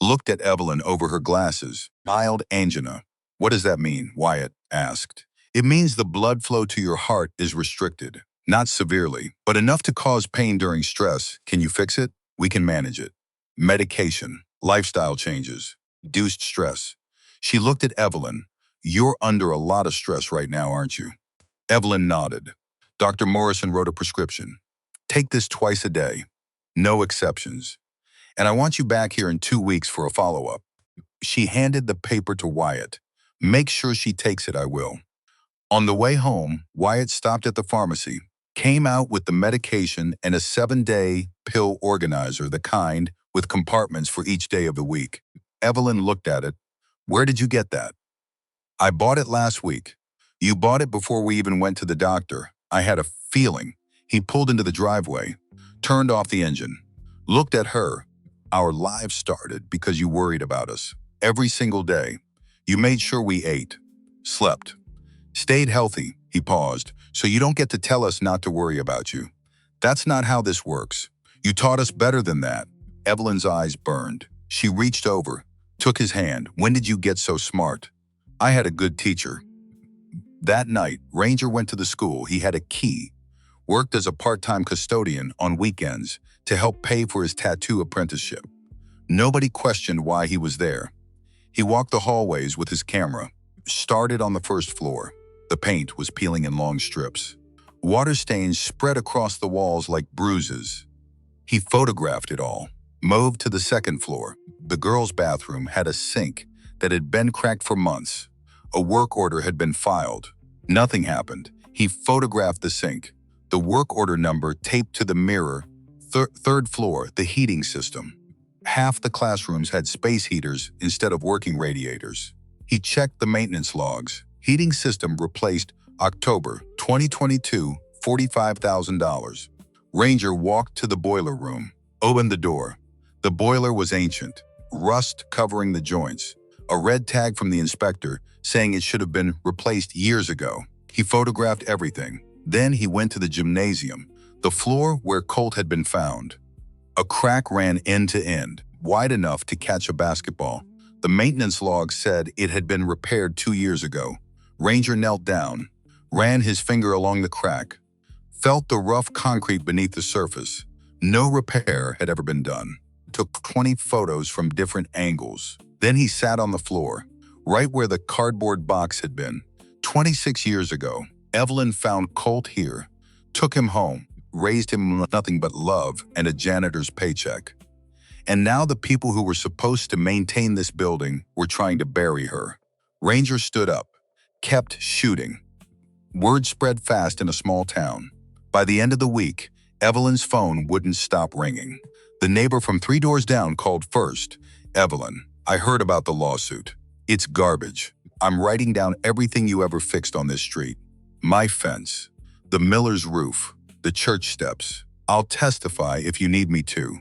looked at Evelyn over her glasses. Mild angina. What does that mean? Wyatt asked. It means the blood flow to your heart is restricted. Not severely, but enough to cause pain during stress. Can you fix it? We can manage it. Medication, lifestyle changes, reduced stress. She looked at Evelyn. You're under a lot of stress right now, aren't you? Evelyn nodded. Dr. Morrison wrote a prescription. Take this twice a day. No exceptions. And I want you back here in 2 weeks for a follow-up. She handed the paper to Wyatt. Make sure she takes it, I will. On the way home, Wyatt stopped at the pharmacy, came out with the medication and a 7-day pill organizer, the kind with compartments for each day of the week. Evelyn looked at it. Where did you get that? I bought it last week. You bought it before we even went to the doctor. I had a feeling. He pulled into the driveway, turned off the engine, looked at her. Our lives started because you worried about us. Every single day. You made sure we ate, slept, stayed healthy. He paused. So you don't get to tell us not to worry about you. That's not how this works. You taught us better than that. Evelyn's eyes burned. She reached over, took his hand. When did you get so smart? I had a good teacher. That night, Ranger went to the school. He had a key, worked as a part-time custodian on weekends to help pay for his tattoo apprenticeship. Nobody questioned why he was there. He walked the hallways with his camera, started on the first floor. The paint was peeling in long strips. Water stains spread across the walls like bruises. He photographed it all, moved to the second floor. The girls' bathroom had a sink that had been cracked for months. A work order had been filed. Nothing happened. He photographed the sink, the work order number taped to the mirror. Third floor, the heating system. Half the classrooms had space heaters instead of working radiators. He checked the maintenance logs. Heating system replaced October 2022, $45,000. Ranger walked to the boiler room, opened the door. The boiler was ancient, rust covering the joints. A red tag from the inspector saying it should have been replaced years ago. He photographed everything. Then he went to the gymnasium, the floor where Colt had been found. A crack ran end to end, wide enough to catch a basketball. The maintenance log said it had been repaired 2 years ago. Ranger knelt down, ran his finger along the crack, felt the rough concrete beneath the surface. No repair had ever been done. Took 20 photos from different angles. Then he sat on the floor, right where the cardboard box had been. 26 years ago, Evelyn found Colt here, took him home, raised him with nothing but love and a janitor's paycheck. And now the people who were supposed to maintain this building were trying to bury her. Ranger stood up, kept shooting. Word spread fast in a small town. By the end of the week, Evelyn's phone wouldn't stop ringing. The neighbor from 3 doors down called first. "Evelyn, I heard about the lawsuit. It's garbage. I'm writing down everything you ever fixed on this street. My fence, the miller's roof, the church steps. I'll testify if you need me to."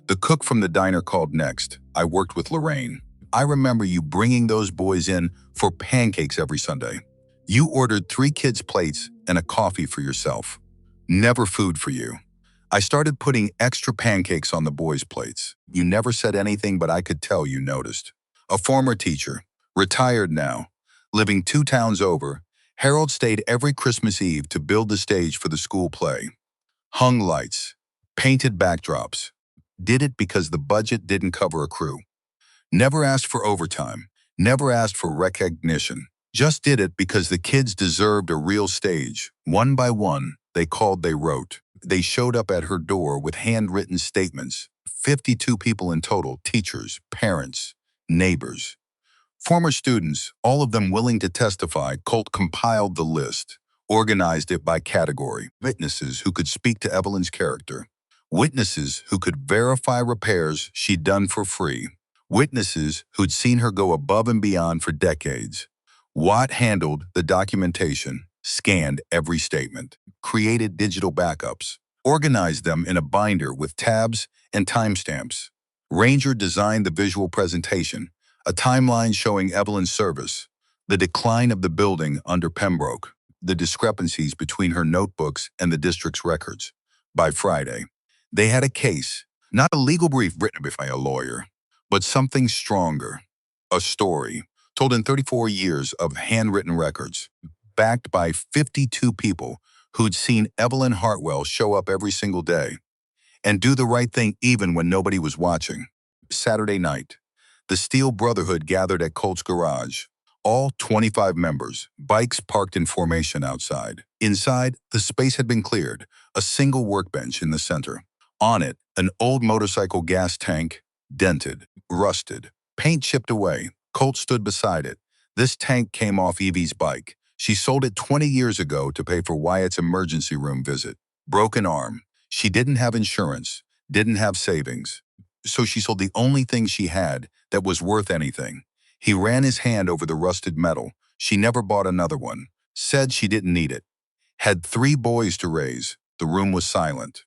The cook from the diner called next. "I worked with Lorraine. I remember you bringing those boys in for pancakes every Sunday. You ordered 3 kids' plates and a coffee for yourself. Never food for you. I started putting extra pancakes on the boys' plates. You never said anything, but I could tell you noticed." A former teacher, retired now, living 2 towns over, Harold stayed every Christmas Eve to build the stage for the school play. Hung lights, painted backdrops. Did it because the budget didn't cover a crew. Never asked for overtime, never asked for recognition. Just did it because the kids deserved a real stage. One by one, they called, they wrote. They showed up at her door with handwritten statements. 52 people in total, teachers, parents, neighbors. Former students, all of them willing to testify. Colt compiled the list, organized it by category. Witnesses who could speak to Evelyn's character. Witnesses who could verify repairs she'd done for free. Witnesses who'd seen her go above and beyond for decades. Wyatt handled the documentation, scanned every statement, created digital backups, organized them in a binder with tabs and timestamps. Ranger designed the visual presentation, a timeline showing Evelyn's service, the decline of the building under Pembroke, the discrepancies between her notebooks and the district's records. By Friday, they had a case, not a legal brief written by a lawyer, but something stronger, a story told in 34 years of handwritten records, backed by 52 people who'd seen Evelyn Hartwell show up every single day and do the right thing even when nobody was watching. Saturday night, the Steel Brotherhood gathered at Colt's garage. All 25 members, bikes parked in formation outside. Inside, the space had been cleared, a single workbench in the center. On it, an old motorcycle gas tank, dented, rusted, paint chipped away. Colt stood beside it. This tank came off Evie's bike. She sold it 20 years ago to pay for Wyatt's emergency room visit. Broken arm. She didn't have insurance, didn't have savings. So she sold the only thing she had that was worth anything. He ran his hand over the rusted metal. She never bought another one. Said she didn't need it. Had 3 boys to raise. The room was silent.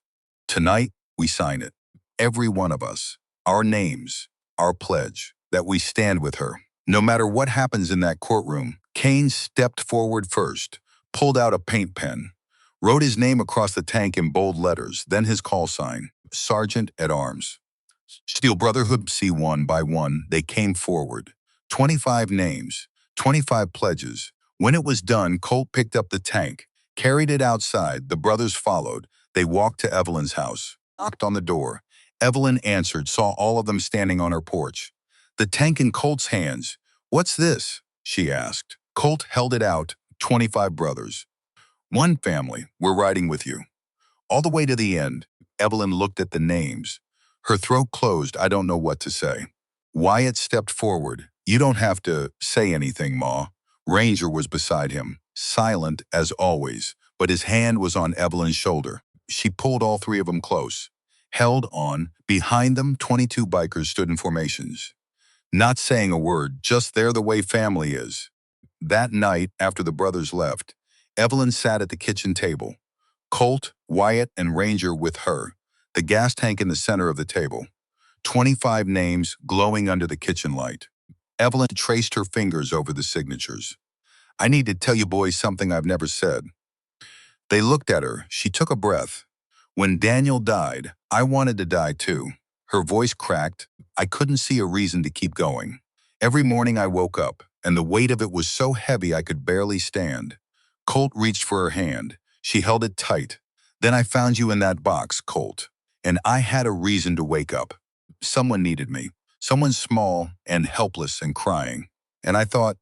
Tonight, we sign it. Every one of us. Our names. Our pledge. That we stand with her. No matter what happens in that courtroom. Kane stepped forward first, pulled out a paint pen, wrote his name across the tank in bold letters, then his call sign, Sergeant at Arms. Steel Brotherhood. See, one by one, they came forward. 25 names, 25 pledges. When it was done, Colt picked up the tank, carried it outside. The brothers followed. They walked to Evelyn's house, knocked on the door. Evelyn answered, saw all of them standing on her porch. The tank in Colt's hands. "What's this?" she asked. Colt held it out. 25 brothers. "One family, we're riding with you. All the way to the end." Evelyn looked at the names. Her throat closed. "I don't know what to say." Wyatt stepped forward. "You don't have to say anything, Ma." Ranger was beside him, silent as always, but his hand was on Evelyn's shoulder. She pulled all 3 of them close, held on. Behind them, 22 bikers stood in formations. Not saying a word, just there the way family is. That night, after the brothers left, Evelyn sat at the kitchen table. Colt, Wyatt, and Ranger with her, the gas tank in the center of the table. 25 names glowing under the kitchen light. Evelyn traced her fingers over the signatures. I need to tell you boys something I've never said. They looked at her. She took a breath. When Daniel died, I wanted to die too. Her voice cracked. I couldn't see a reason to keep going. Every morning I woke up, and the weight of it was so heavy I could barely stand. Colt reached for her hand. She held it tight. Then I found you in that box, Colt. And I had a reason to wake up. Someone needed me. Someone small and helpless and crying. And I thought,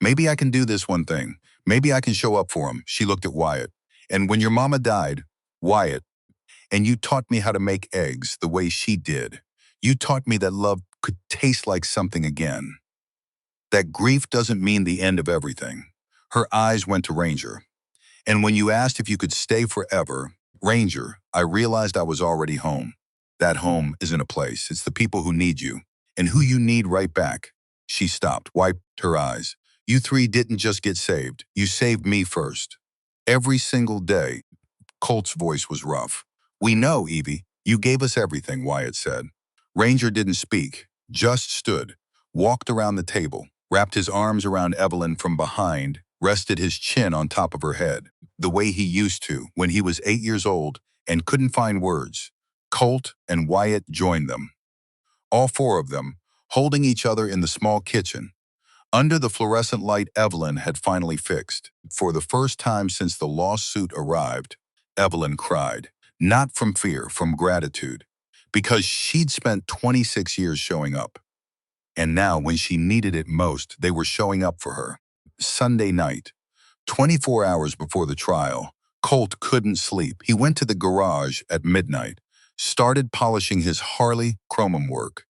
maybe I can do this one thing. Maybe I can show up for him. She looked at Wyatt. And when your mama died, Wyatt, and you taught me how to make eggs the way she did. You taught me that love could taste like something again. That grief doesn't mean the end of everything. Her eyes went to Ranger. And when you asked if you could stay forever, Ranger, I realized I was already home. That home isn't a place. It's the people who need you and who you need right back. She stopped, wiped her eyes. You three didn't just get saved. You saved me first. Every single day. Colt's voice was rough. We know, Evie. You gave us everything, Wyatt said. Ranger didn't speak, just stood, walked around the table, wrapped his arms around Evelyn from behind, rested his chin on top of her head, the way he used to when he was 8 years old and couldn't find words. Colt and Wyatt joined them. All four of them, holding each other in the small kitchen. Under the fluorescent light Evelyn had finally fixed. For the first time since the lawsuit arrived, Evelyn cried. Not from fear, from gratitude. Because she'd spent 26 years showing up. And now, when she needed it most, they were showing up for her. Sunday night, 24 hours before the trial, Colt couldn't sleep. He went to the garage at midnight, started polishing his Harley chrome work,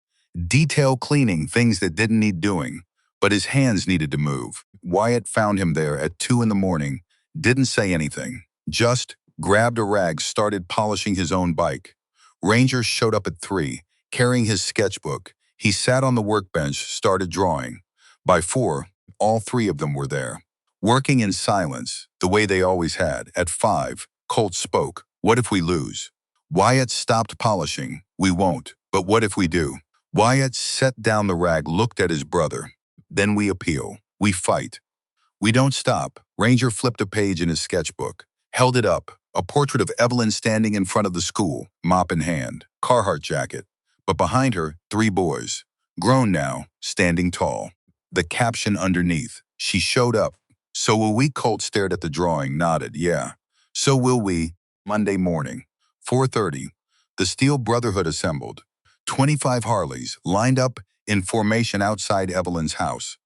detail cleaning things that didn't need doing, but his hands needed to move. Wyatt found him there at 2 in the morning, didn't say anything, just grabbed a rag, started polishing his own bike. Ranger showed up at 3, carrying his sketchbook. He sat on the workbench, started drawing. By 4, all 3 of them were there, working in silence, the way they always had. At 5, Colt spoke. What if we lose? Wyatt stopped polishing. We won't, but what if we do? Wyatt set down the rag, looked at his brother. Then we appeal. We fight. We don't stop. Ranger flipped a page in his sketchbook, held it up, a portrait of Evelyn standing in front of the school, mop in hand, Carhartt jacket. But behind her, 3 boys, grown now, standing tall. The caption underneath, she showed up. So will we? Colt stared at the drawing, nodded, yeah. So will we. Monday morning, 4:30, the Steel Brotherhood assembled. 25 Harleys lined up in formation outside Evelyn's house.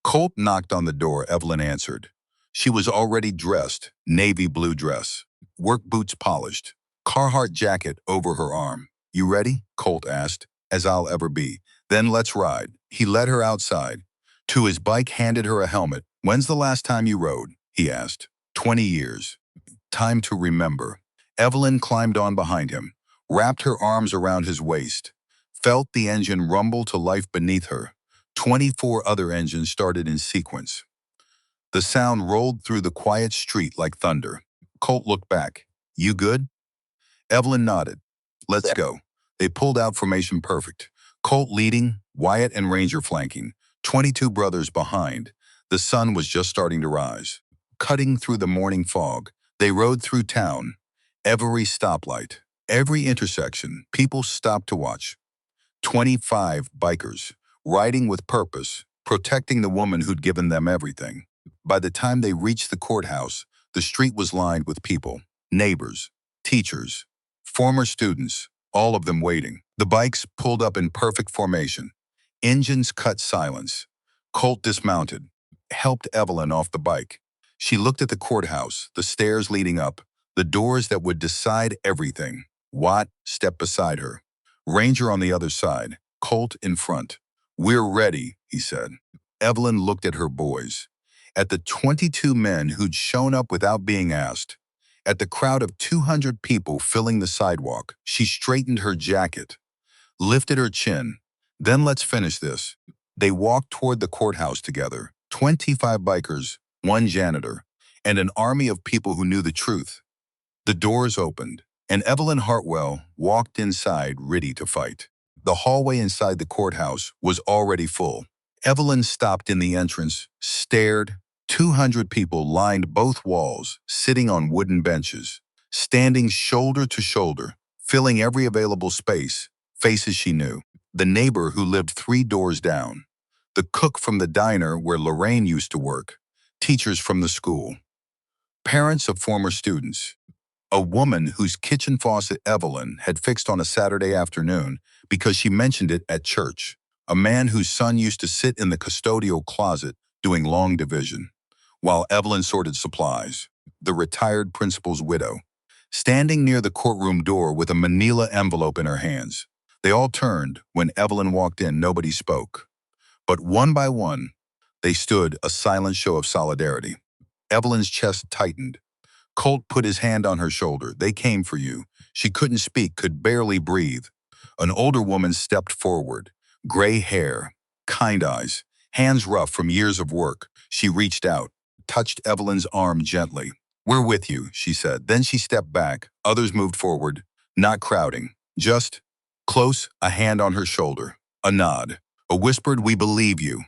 Colt knocked on the door. Evelyn answered. She was already dressed, navy blue dress, work boots polished, Carhartt jacket over her arm. You ready? Colt asked. As I'll ever be. Then let's ride. He led her outside. To his bike, handed her a helmet. When's the last time you rode? He asked. 20 years. Time to remember. Evelyn climbed on behind him, wrapped her arms around his waist, felt the engine rumble to life beneath her. 24 other engines started in sequence. The sound rolled through the quiet street like thunder. Colt looked back. You good? Evelyn nodded. Let's go. They pulled out formation perfect. Colt leading, Wyatt and Ranger flanking, 22 brothers behind. The sun was just starting to rise. Cutting through the morning fog, they rode through town. Every stoplight, every intersection, people stopped to watch. 25 bikers, riding with purpose, protecting the woman who'd given them everything. By the time they reached the courthouse, the street was lined with people, neighbors, teachers, former students, all of them waiting. The bikes pulled up in perfect formation. Engines cut silence. Colt dismounted, helped Evelyn off the bike. She looked at the courthouse, the stairs leading up, the doors that would decide everything. Watt stepped beside her. Ranger on the other side, Colt in front. We're ready, he said. Evelyn looked at her boys, at the 22 men who'd shown up without being asked, at the crowd of 200 people filling the sidewalk. She straightened her jacket, lifted her chin. Then let's finish this. They walked toward the courthouse together, 25 bikers, 1 janitor, and an army of people who knew the truth. The doors opened, and Evelyn Hartwell walked inside, ready to fight. The hallway inside the courthouse was already full. Evelyn stopped in the entrance, stared, 200 people lined both walls, sitting on wooden benches, standing shoulder to shoulder, filling every available space, faces she knew. The neighbor who lived 3 doors down, the cook from the diner where Lorraine used to work, teachers from the school, parents of former students, a woman whose kitchen faucet Evelyn had fixed on a Saturday afternoon because she mentioned it at church, a man whose son used to sit in the custodial closet doing long division, while Evelyn sorted supplies, the retired principal's widow, standing near the courtroom door with a manila envelope in her hands. They all turned. When Evelyn walked in, nobody spoke. But one by one, they stood, a silent show of solidarity. Evelyn's chest tightened. Colt put his hand on her shoulder. They came for you. She couldn't speak, could barely breathe. An older woman stepped forward. Gray hair, kind eyes, hands rough from years of work. She reached out, touched Evelyn's arm gently. "We're with you," she said. Then she stepped back. Others moved forward, not crowding, just close, a hand on her shoulder, a nod, a whispered, "We believe you."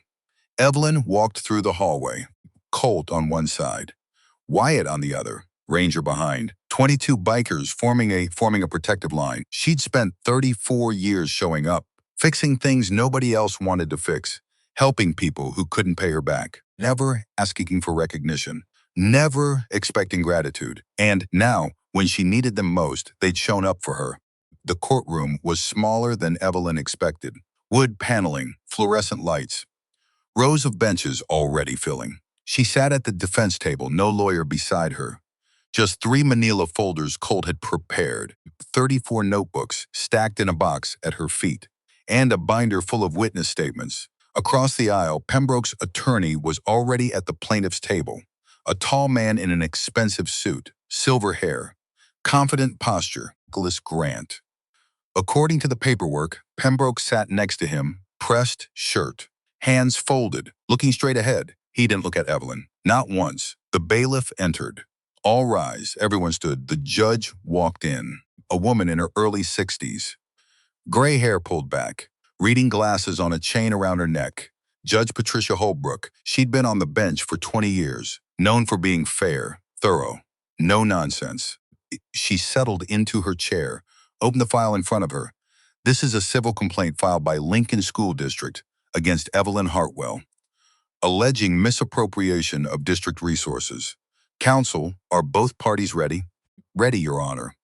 Evelyn walked through the hallway, Colt on one side, Wyatt on the other, Ranger behind, 22 bikers forming a protective line. She'd spent 34 years showing up, fixing things nobody else wanted to fix, helping people who couldn't pay her back, never asking for recognition, never expecting gratitude. And now, when she needed them most, they'd shown up for her. The courtroom was smaller than Evelyn expected. Wood paneling, fluorescent lights, rows of benches already filling. She sat at the defense table, no lawyer beside her. Just 3 manila folders Colt had prepared, 34 notebooks stacked in a box at her feet, and a binder full of witness statements. Across the aisle, Pembroke's attorney was already at the plaintiff's table, a tall man in an expensive suit, silver hair, confident posture, Nicholas Grant. According to the paperwork, Pembroke sat next to him, pressed shirt, hands folded, looking straight ahead. He didn't look at Evelyn, not once. The bailiff entered. All rise, everyone stood. The judge walked in, a woman in her early 60s. Gray hair pulled back, reading glasses on a chain around her neck. Judge Patricia Holbrook. She'd been on the bench for 20 years, known for being fair, thorough, no nonsense. She settled into her chair, opened the file in front of her. "This is a civil complaint filed by Lincoln School District against Evelyn Hartwell, alleging misappropriation of district resources. Counsel, are both parties ready?" "Ready, Your Honor,"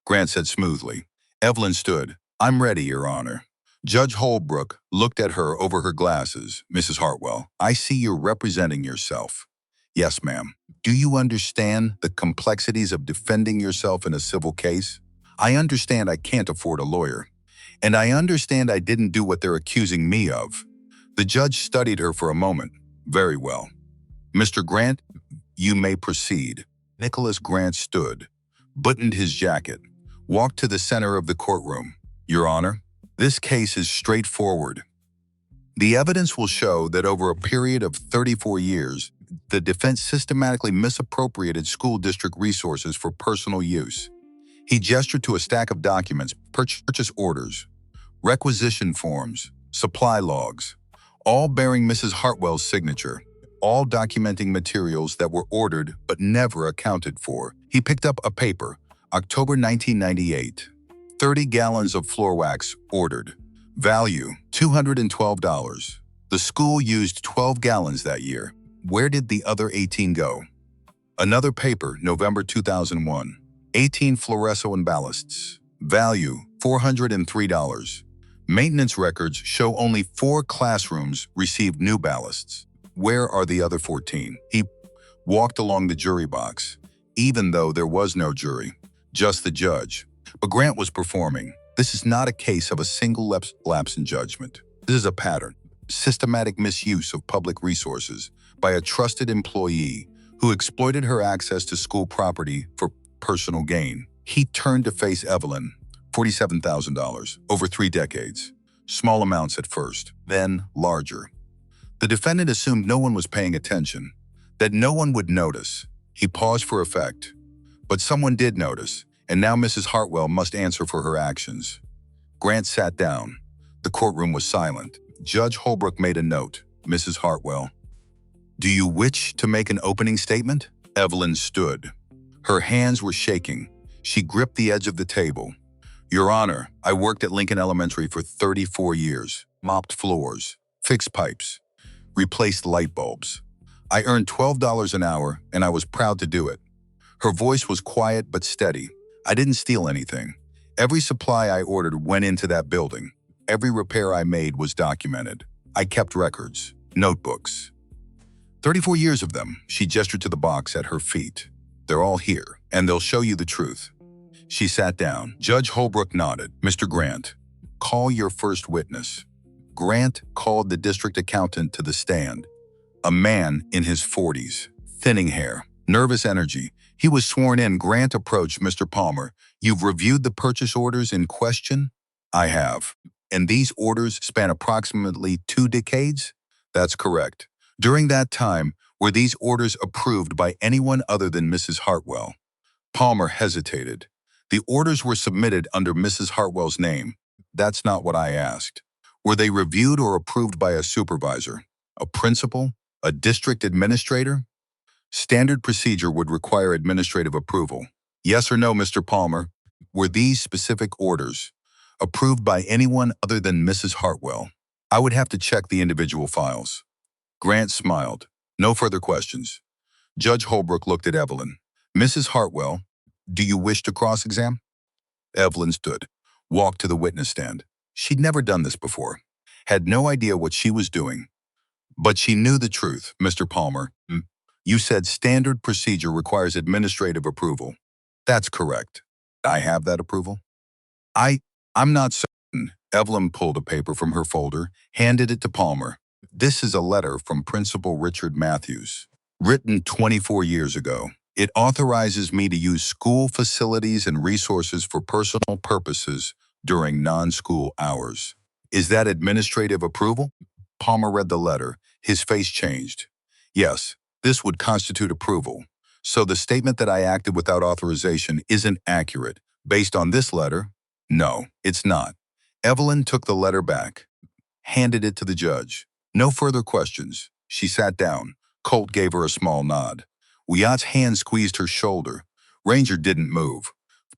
Grant said smoothly. Evelyn stood. "I'm ready, Your Honor." Judge Holbrook looked at her over her glasses. "Mrs. Hartwell, I see you're representing yourself." "Yes, ma'am." "Do you understand the complexities of defending yourself in a civil case?" "I understand I can't afford a lawyer. And I understand I didn't do what they're accusing me of." The judge studied her for a moment. "Very well. Mr. Grant, you may proceed." Nicholas Grant stood, buttoned his jacket, walked to the center of the courtroom. "Your Honor, this case is straightforward. The evidence will show that over a period of 34 years, the defense systematically misappropriated school district resources for personal use." He gestured to a stack of documents, purchase orders, requisition forms, supply logs, all bearing Mrs. Hartwell's signature, all documenting materials that were ordered but never accounted for. He picked up a paper, October 1998. 30 gallons of floor wax ordered. Value, $212. The school used 12 gallons that year. Where did the other 18 go? Another paper, November 2001. 18 fluorescent ballasts. Value, $403. Maintenance records show only 4 classrooms received new ballasts. Where are the other 14? He walked along the jury box, even though there was no jury, just the judge. But Grant was performing. This is not a case of a single lapse in judgment. This is a pattern, systematic misuse of public resources by a trusted employee who exploited her access to school property for personal gain. He turned to face Evelyn, $47,000, over 3 decades. Small amounts at first, then larger. The defendant assumed no one was paying attention, that no one would notice. He paused for effect. But someone did notice, and now Mrs. Hartwell must answer for her actions. Grant sat down. The courtroom was silent. Judge Holbrook made a note. "Mrs. Hartwell, Do you wish to make an opening statement? Evelyn stood. Her hands were shaking. She gripped the edge of the table. Your Honor, I worked at Lincoln Elementary for 34 years, mopped floors, fixed pipes, replaced light bulbs. I earned $12 an hour, and I was proud to do it. Her voice was quiet but steady. I didn't steal anything. Every supply I ordered went into that building. Every repair I made was documented. I kept records, notebooks. 34 years of them, she gestured to the box at her feet. They're all here, and they'll show you the truth. She sat down. Judge Holbrook nodded. Mr. Grant, call your first witness. Grant called the district accountant to the stand. A man in his 40s, thinning hair, nervous energy. He was sworn in. Grant approached. Mr. Palmer, you've reviewed the purchase orders in question? I have. And these orders span approximately 2 decades? That's correct. During that time, were these orders approved by anyone other than Mrs. Hartwell? Palmer hesitated. The orders were submitted under Mrs. Hartwell's name. That's not what I asked. Were they reviewed or approved by a supervisor, a principal, a district administrator? Standard procedure would require administrative approval. Yes or no, Mr. Palmer? Were these specific orders approved by anyone other than Mrs. Hartwell? I would have to check the individual files. Grant smiled. No further questions. Judge Holbrook looked at Evelyn. Mrs. Hartwell, do you wish to cross-examine? Evelyn stood, walked to the witness stand. She'd never done this before, had no idea what she was doing. But she knew the truth, Mr. Palmer. You said standard procedure requires administrative approval. That's correct. I have that approval? I'm not certain. Evelyn pulled a paper from her folder, handed it to Palmer. This is a letter from Principal Richard Matthews, written 24 years ago. It authorizes me to use school facilities and resources for personal purposes during non-school hours. Is that administrative approval? Palmer read the letter. His face changed. Yes, this would constitute approval. So the statement that I acted without authorization isn't accurate. Based on this letter? No, it's not. Evelyn took the letter back, handed it to the judge. No further questions. She sat down. Colt gave her a small nod. Wyatt's hand squeezed her shoulder. Ranger didn't move,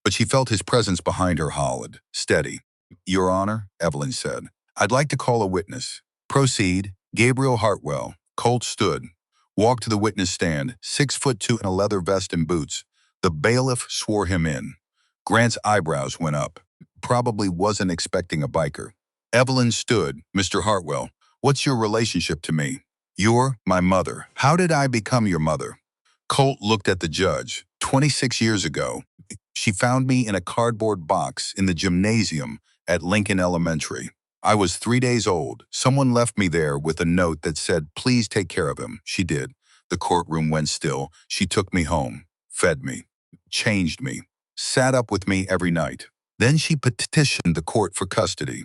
but she felt his presence behind her hollowed, steady. Your Honor, Evelyn said, I'd like to call a witness. Proceed. Gabriel Hartwell. Colt stood, walked to the witness stand, 6'2" in a leather vest and boots. The bailiff swore him in. Grant's eyebrows went up. Probably wasn't expecting a biker. Evelyn stood. Mr. Hartwell, what's your relationship to me? You're my mother. How did I become your mother? Colt looked at the judge. 26 years ago, she found me in a cardboard box in the gymnasium at Lincoln Elementary. I was 3 days old. Someone left me there with a note that said, please take care of him. She did. The courtroom went still. She took me home, fed me, changed me, sat up with me every night. Then she petitioned the court for custody,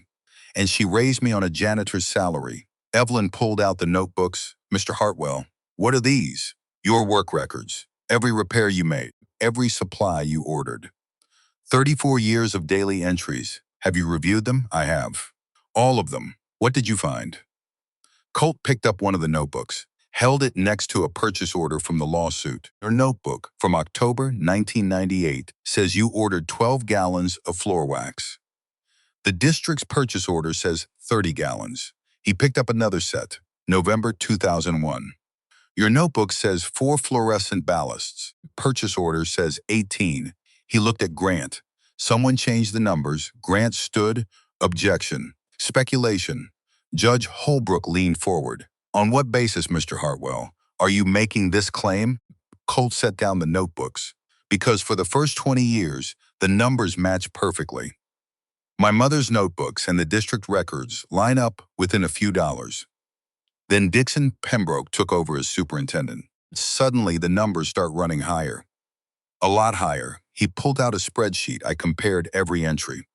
and she raised me on a janitor's salary. Evelyn pulled out the notebooks. Mr. Hartwell, what are these? Your work records. Every repair you made. Every supply you ordered. 34 years of daily entries. Have you reviewed them? I have. All of them. What did you find? Colt picked up one of the notebooks, held it next to a purchase order from the lawsuit. Her notebook from October 1998 says you ordered 12 gallons of floor wax. The district's purchase order says 30 gallons. He picked up another set, November 2001. Your notebook says 4 fluorescent ballasts. Purchase order says 18. He looked at Grant. Someone changed the numbers. Grant stood. Objection. Speculation. Judge Holbrook leaned forward. On what basis, Mr. Hartwell, are you making this claim? Colt set down the notebooks. Because for the first 20 years, the numbers match perfectly. My mother's notebooks and the district records line up within a few dollars. Then Dixon Pembroke took over as superintendent. Suddenly, the numbers start running higher. A lot higher. He pulled out a spreadsheet. I compared every entry.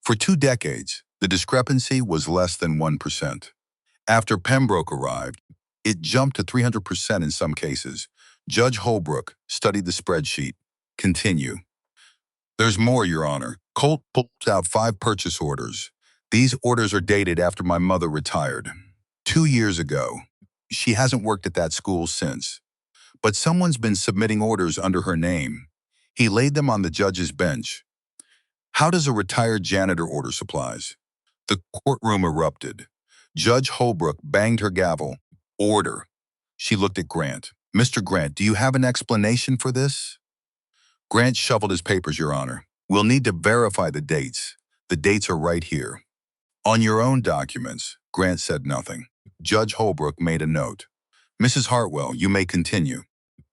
For 2 decades, the discrepancy was less than 1%. After Pembroke arrived, it jumped to 300% in some cases. Judge Holbrook studied the spreadsheet. Continue. There's more, Your Honor. Colt pulled out 5 purchase orders. These orders are dated after my mother retired. 2 years ago. She hasn't worked at that school since. But someone's been submitting orders under her name. He laid them on the judge's bench. How does a retired janitor order supplies? The courtroom erupted. Judge Holbrook banged her gavel. Order. She looked at Grant. Mr. Grant, do you have an explanation for this? Grant shuffled his papers, Your Honor. We'll need to verify the dates. The dates are right here. On your own documents, Grant said nothing. Judge Holbrook made a note. Mrs. Hartwell, you may continue.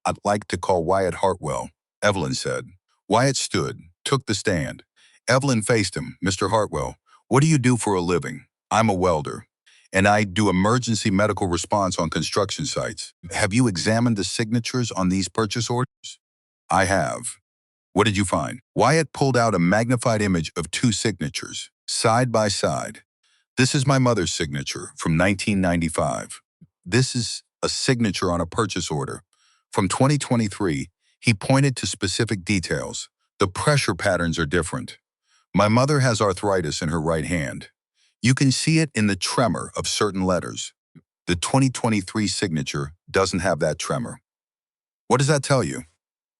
I'd like to call Wyatt Hartwell, Evelyn said. Wyatt stood, took the stand. Evelyn faced him. Mr. Hartwell, what do you do for a living? I'm a welder, and I do emergency medical response on construction sites. Have you examined the signatures on these purchase orders? I have. What did you find? Wyatt pulled out a magnified image of two signatures, side by side. This is my mother's signature from 1995. This is a signature on a purchase order. From 2023, he pointed to specific details. The pressure patterns are different. My mother has arthritis in her right hand. You can see it in the tremor of certain letters. The 2023 signature doesn't have that tremor. What does that tell you?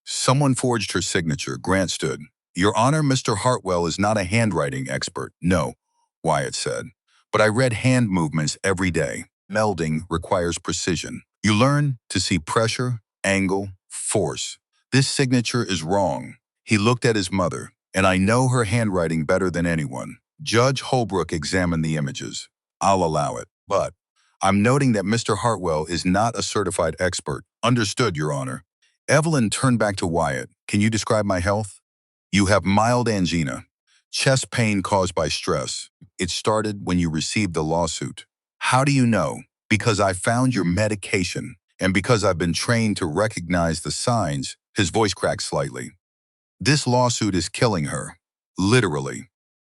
Someone forged her signature. Grant stood. Your Honor, Mr. Hartwell is not a handwriting expert. No, Wyatt said. But I read hand movements every day. Melding requires precision. You learn to see pressure, angle, force. This signature is wrong. He looked at his mother, and I know her handwriting better than anyone. Judge Holbrook examined the images. I'll allow it, but I'm noting that Mr. Hartwell is not a certified expert. Understood, Your Honor. Evelyn turned back to Wyatt. Can you describe my health? You have mild angina, chest pain caused by stress. It started when you received the lawsuit. How do you know? Because I found your medication, and because I've been trained to recognize the signs. His voice cracked slightly. This lawsuit is killing her. Literally.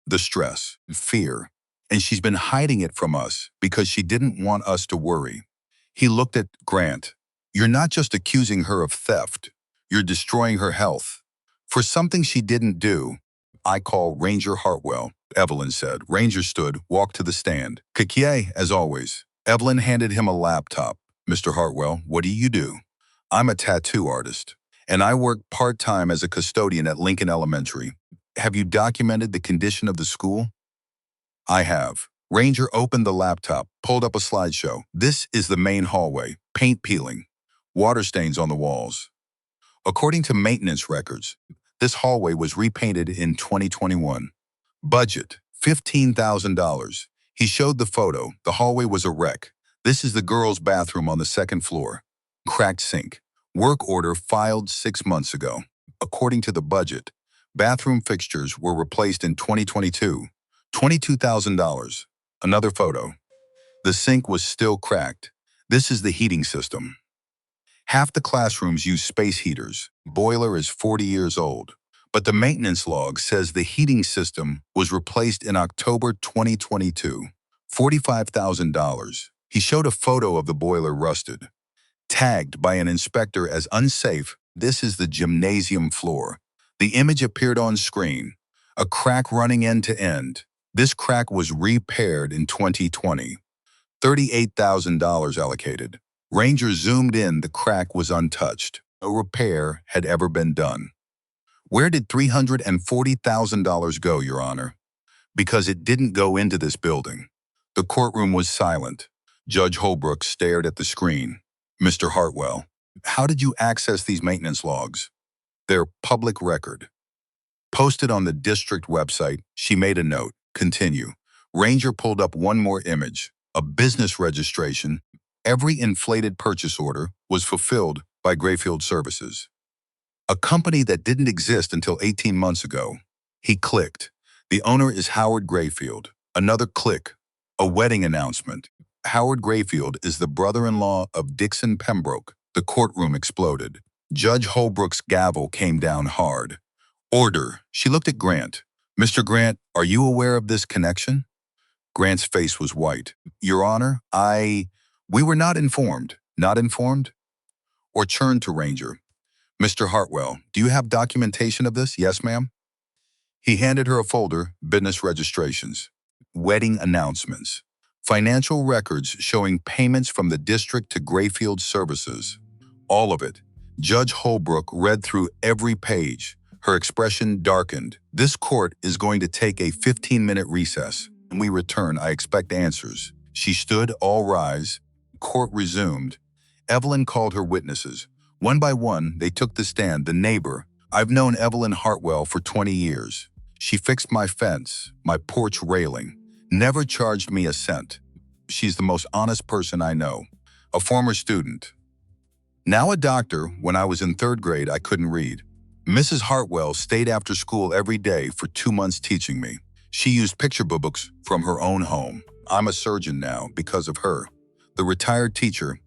The stress, fear, and she's been hiding it from us because she didn't want us to worry. He looked at Grant. You're not just accusing her of theft. You're destroying her health. For something she didn't do. I call Ranger Hartwell, Evelyn said. Ranger stood, walked to the stand. Kakie, as always. Evelyn handed him a laptop. Mr. Hartwell, what do you do? I'm a tattoo artist, and I work part-time as a custodian at Lincoln Elementary. Have you documented the condition of the school? I have. Ranger opened the laptop, pulled up a slideshow. This is the main hallway. Paint peeling. Water stains on the walls. According to maintenance records, this hallway was repainted in 2021. Budget, $15,000. He showed the photo. The hallway was a wreck. This is the girls' bathroom on the second floor. Cracked sink. Work order filed 6 months ago. According to the budget, bathroom fixtures were replaced in 2022. $22,000. Another photo. The sink was still cracked. This is the heating system. Half the classrooms use space heaters. Boiler is 40 years old. But the maintenance log says the heating system was replaced in October 2022. $45,000. He showed a photo of the boiler rusted. Tagged by an inspector as unsafe. This is the gymnasium floor. The image appeared on screen. A crack running end to end. This crack was repaired in 2020. $38,000 allocated. Ranger zoomed in. The crack was untouched. No repair had ever been done. Where did $340,000 go, Your Honor? Because it didn't go into this building. The courtroom was silent. Judge Holbrook stared at the screen. Mr. Hartwell, how did you access these maintenance logs? They're public record. Posted on the district website, she made a note. Continue. Ranger pulled up one more image. A business registration. Every inflated purchase order was fulfilled by Grayfield Services. A company that didn't exist until 18 months ago. He clicked. The owner is Howard Grayfield. Another click. A wedding announcement. Howard Grayfield is the brother-in-law of Dixon Pembroke. The courtroom exploded. Judge Holbrook's gavel came down hard. Order. She looked at Grant. Mr. Grant, are you aware of this connection? Grant's face was white. Your Honor, we were not informed. Not informed? Or turned to Ranger. Mr. Hartwell, do you have documentation of this? Yes, ma'am. He handed her a folder, business registrations, wedding announcements. Financial records showing payments from the district to Grayfield Services. All of it. Judge Holbrook read through every page. Her expression darkened. This court is going to take a 15-minute recess. When we return, I expect answers. She stood, all rise. Court resumed. Evelyn called her witnesses. One by one, they took the stand. The neighbor. I've known Evelyn Hartwell for 20 years. She fixed my fence, my porch railing. Never charged me a cent. She's the most honest person I know. A former student. Now a doctor. When I was in 3rd grade, I couldn't read. Mrs. Hartwell stayed after school every day for 2 months teaching me. She used picture books from her own home. I'm a surgeon now because of her. The retired teacher.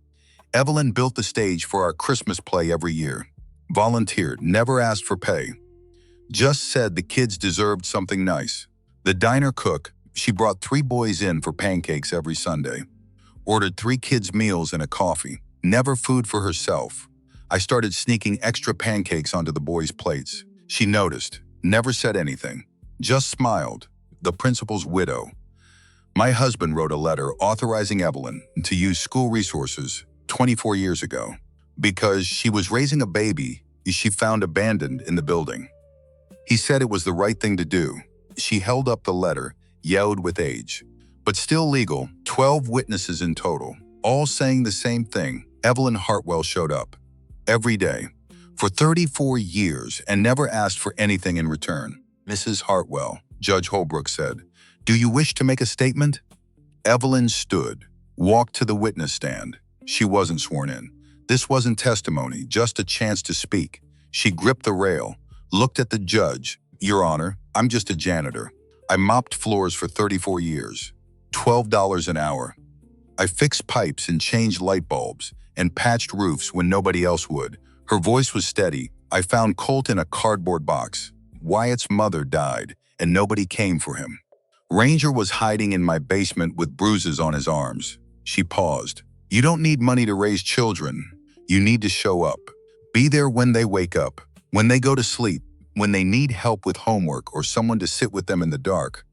Evelyn built the stage for our Christmas play every year. Volunteered, never asked for pay. Just said the kids deserved something nice. The diner cook. She brought 3 boys in for pancakes every Sunday. Ordered 3 kids' meals and a coffee. Never food for herself. I started sneaking extra pancakes onto the boys' plates. She noticed, never said anything, just smiled. The principal's widow. My husband wrote a letter authorizing Evelyn to use school resources 24 years ago because she was raising a baby she found abandoned in the building. He said it was the right thing to do. She held up the letter, yelled with age. But still legal, 12 witnesses in total, all saying the same thing. Evelyn Hartwell showed up. Every day. For 34 years and never asked for anything in return. Mrs. Hartwell, Judge Holbrook said, "Do you wish to make a statement?" Evelyn stood, walked to the witness stand. She wasn't sworn in. This wasn't testimony, just a chance to speak. She gripped the rail, looked at the judge. "Your Honor, I'm just a janitor. I mopped floors for 34 years. $12 an hour. I fixed pipes and changed light bulbs and patched roofs when nobody else would." Her voice was steady. "I found Colt in a cardboard box. Wyatt's mother died, and nobody came for him. Ranger was hiding in my basement with bruises on his arms." She paused. "You don't need money to raise children. You need to show up. Be there when they wake up, when they go to sleep, when they need help with homework or someone to sit with them in the dark."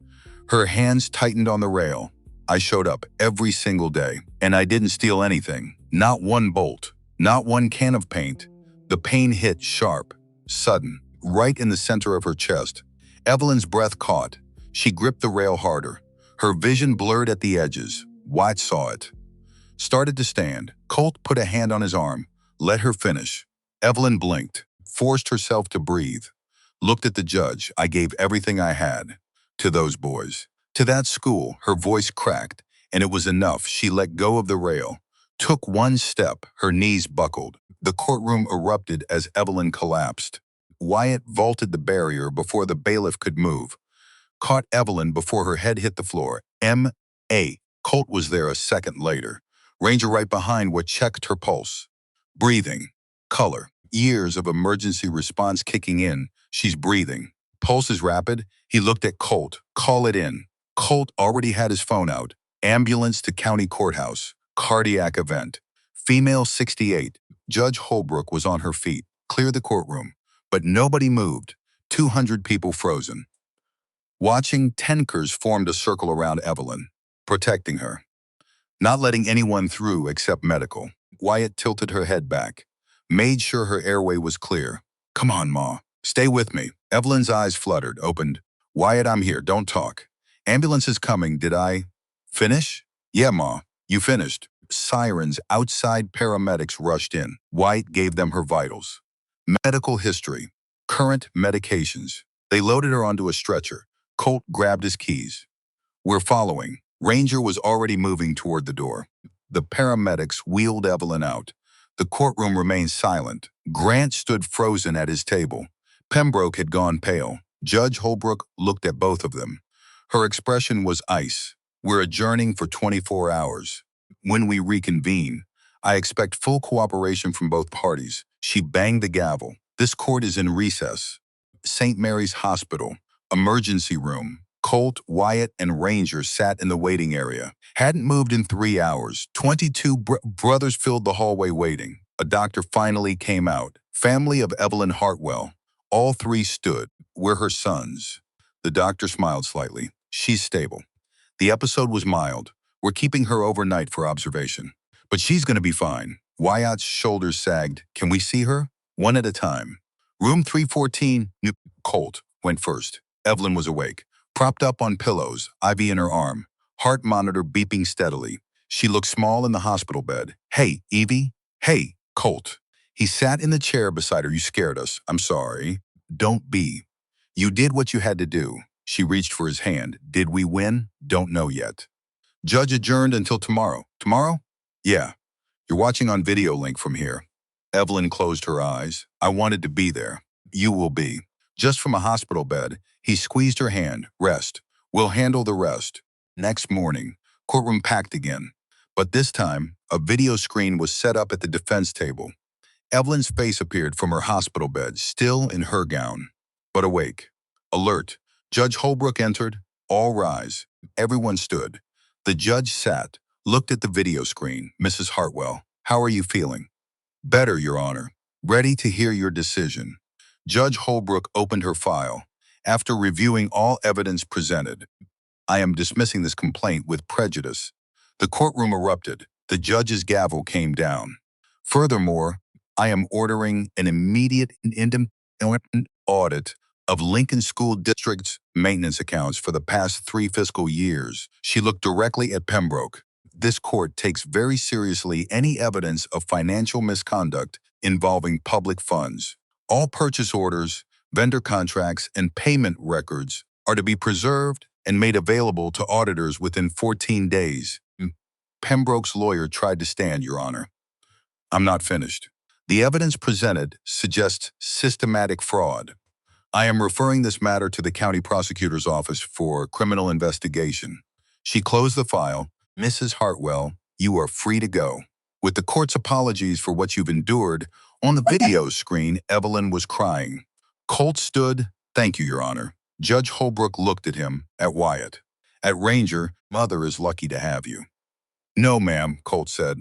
Her hands tightened on the rail. "I showed up every single day, and I didn't steal anything. Not one bolt, not one can of paint." The pain hit sharp, sudden, right in the center of her chest. Evelyn's breath caught. She gripped the rail harder. Her vision blurred at the edges. Wyatt saw it. Started to stand. Colt put a hand on his arm. Let her finish. Evelyn blinked, forced herself to breathe. Looked at the judge. "I gave everything I had. To those boys. To that school." Her voice cracked, and it was enough. She let go of the rail. Took one step. Her knees buckled. The courtroom erupted as Evelyn collapsed. Wyatt vaulted the barrier before the bailiff could move. Caught Evelyn before her head hit the floor. M.A. Colt was there a second later. Ranger right behind what checked her pulse. Breathing. Color. Years of emergency response kicking in. She's breathing. Pulse is rapid. He looked at Colt. "Call it in." Colt already had his phone out. Ambulance to county courthouse. Cardiac event. Female 68. Judge Holbrook was on her feet. Clear the courtroom. But nobody moved. 200 people frozen. Watching, Tenkers formed a circle around Evelyn, protecting her. Not letting anyone through except medical. Wyatt tilted her head back. Made sure her airway was clear. "Come on, Ma. Stay with me." Evelyn's eyes fluttered, opened. "Wyatt, I'm here. Don't talk. Ambulance is coming. Did I finish?" "Yeah, Ma. You finished." Sirens outside. Paramedics rushed in. Wyatt gave them her vitals. Medical history. Current medications. They loaded her onto a stretcher. Colt grabbed his keys. "We're following." Ranger was already moving toward the door. The paramedics wheeled Evelyn out. The courtroom remained silent. Grant stood frozen at his table. Pembroke had gone pale. Judge Holbrook looked at both of them. Her expression was ice. "We're adjourning for 24 hours. When we reconvene, I expect full cooperation from both parties." She banged the gavel. "This court is in recess." St. Mary's Hospital. Emergency room. Colt, Wyatt, and Ranger sat in the waiting area. Hadn't moved in 3 hours. 22 brothers filled the hallway waiting. A doctor finally came out. Family of Evelyn Hartwell. All 3 stood. "We're her sons." The doctor smiled slightly. "She's stable." The episode was mild. We're keeping her overnight for observation. But she's going to be fine. Wyatt's shoulders sagged. Can we see her? One at a time. Room 314, Colt went first. Evelyn was awake, propped up on pillows, IV in her arm, heart monitor beeping steadily. She looked small in the hospital bed. Hey, Evie? Hey, Colt. He sat in the chair beside her. You scared us. I'm sorry. Don't be. You did what you had to do. She reached for his hand. Did we win? Don't know yet. Judge adjourned until tomorrow. Tomorrow? Yeah. You're watching on video link from here. Evelyn closed her eyes. I wanted to be there. You will be. Just from a hospital bed, he squeezed her hand. Rest. We'll handle the rest. Next morning, courtroom packed again. But this time, a video screen was set up at the defense table. Evelyn's face appeared from her hospital bed, still in her gown, but awake. Alert. Judge Holbrook entered. All rise. Everyone stood. The judge sat, looked at the video screen. Mrs. Hartwell, how are you feeling? Better, Your Honor. Ready to hear your decision. Judge Holbrook opened her file. After reviewing all evidence presented, I am dismissing this complaint with prejudice. The courtroom erupted. The judge's gavel came down. Furthermore, I am ordering an immediate and independent audit of Lincoln School District's maintenance accounts for the past 3 fiscal years. She looked directly at Pembroke. This court takes very seriously any evidence of financial misconduct involving public funds. All purchase orders, vendor contracts, and payment records are to be preserved and made available to auditors within 14 days. Pembroke's lawyer tried to stand, Your Honor. I'm not finished. The evidence presented suggests systematic fraud. I am referring this matter to the county prosecutor's office for criminal investigation. She closed the file. Mrs. Hartwell, you are free to go. With the court's apologies for what you've endured, on the video screen, Evelyn was crying. Colt stood. Thank you, Your Honor. Judge Holbrook looked at him, at Wyatt. At Ranger, Mother is lucky to have you. No, ma'am, Colt said.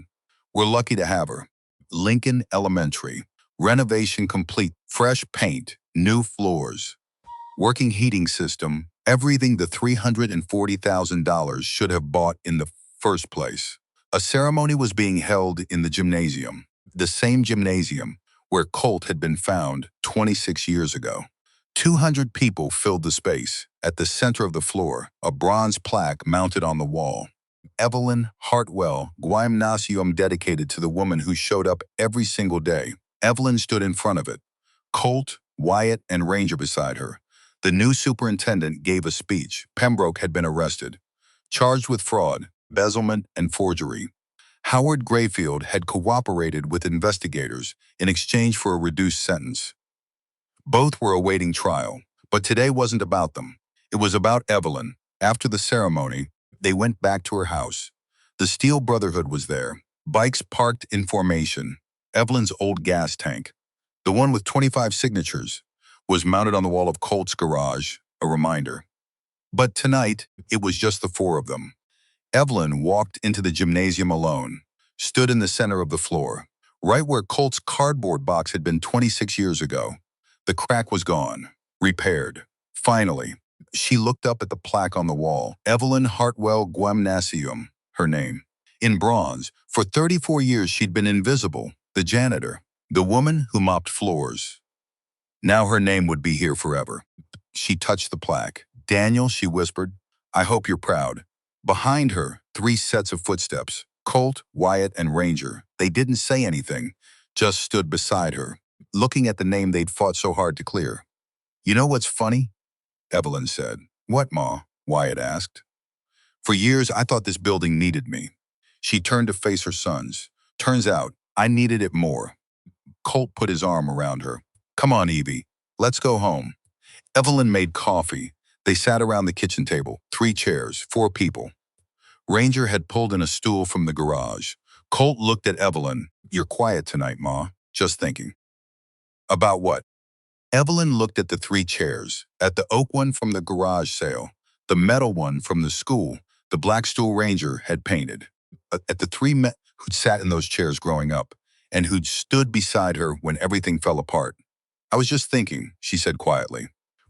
We're lucky to have her. Lincoln Elementary. Renovation complete. Fresh paint. New floors. Working heating system. Everything the $340,000 should have bought in the first place. A ceremony was being held in the gymnasium. The same gymnasium where Colt had been found 26 years ago. 200 people filled the space. At the center of the floor, a bronze plaque mounted on the wall. Evelyn Hartwell, Gymnasium dedicated to the woman who showed up every single day. Evelyn stood in front of it. Colt, Wyatt, and Ranger beside her. The new superintendent gave a speech. Pembroke had been arrested, charged with fraud, embezzlement, and forgery. Howard Grayfield had cooperated with investigators in exchange for a reduced sentence. Both were awaiting trial, but today wasn't about them. It was about Evelyn. After the ceremony, they went back to her house. The Steel Brotherhood was there, bikes parked in formation. Evelyn's old gas tank, the one with 25 signatures, was mounted on the wall of Colt's garage, a reminder. But tonight, it was just the 4 of them. Evelyn walked into the gymnasium alone, stood in the center of the floor, right where Colt's cardboard box had been 26 years ago. The crack was gone, repaired. Finally, she looked up at the plaque on the wall. Evelyn Hartwell Gymnasium, her name. In bronze, for 34 years she'd been invisible, the janitor, the woman who mopped floors. Now her name would be here forever. She touched the plaque. Daniel, she whispered, I hope you're proud. Behind her, 3 sets of footsteps. Colt, Wyatt, and Ranger. They didn't say anything, just stood beside her, looking at the name they'd fought so hard to clear. You know what's funny? Evelyn said. What, Ma? Wyatt asked. For years, I thought this building needed me. She turned to face her sons. Turns out, I needed it more. Colt put his arm around her. Come on, Evie. Let's go home. Evelyn made coffee. They sat around the kitchen table. 3 chairs, 4 people. Ranger had pulled in a stool from the garage. Colt looked at Evelyn. You're quiet tonight, Ma. Just thinking. About what? Evelyn looked at the 3 chairs, at the oak one from the garage sale, the metal one from the school the black stool Ranger had painted, at the 3 men who'd sat in those chairs growing up, and who'd stood beside her when everything fell apart. I was just thinking, she said quietly.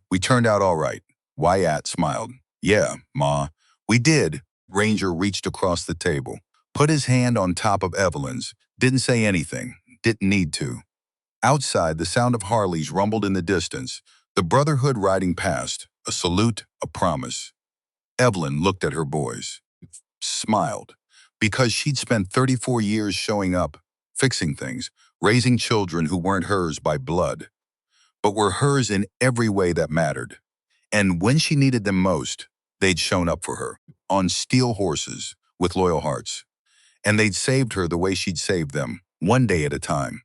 We turned out all right. Wyatt smiled. Yeah, Ma, we did, Ranger reached across the table, put his hand on top of Evelyn's, didn't say anything, didn't need to. Outside, the sound of Harleys rumbled in the distance, the Brotherhood riding past, a salute, a promise. Evelyn looked at her boys, smiled, because she'd spent 34 years showing up, fixing things, raising children who weren't hers by blood, but were hers in every way that mattered. And when she needed them most, they'd shown up for her, on steel horses, with loyal hearts. And they'd saved her the way she'd saved them, one day at a time.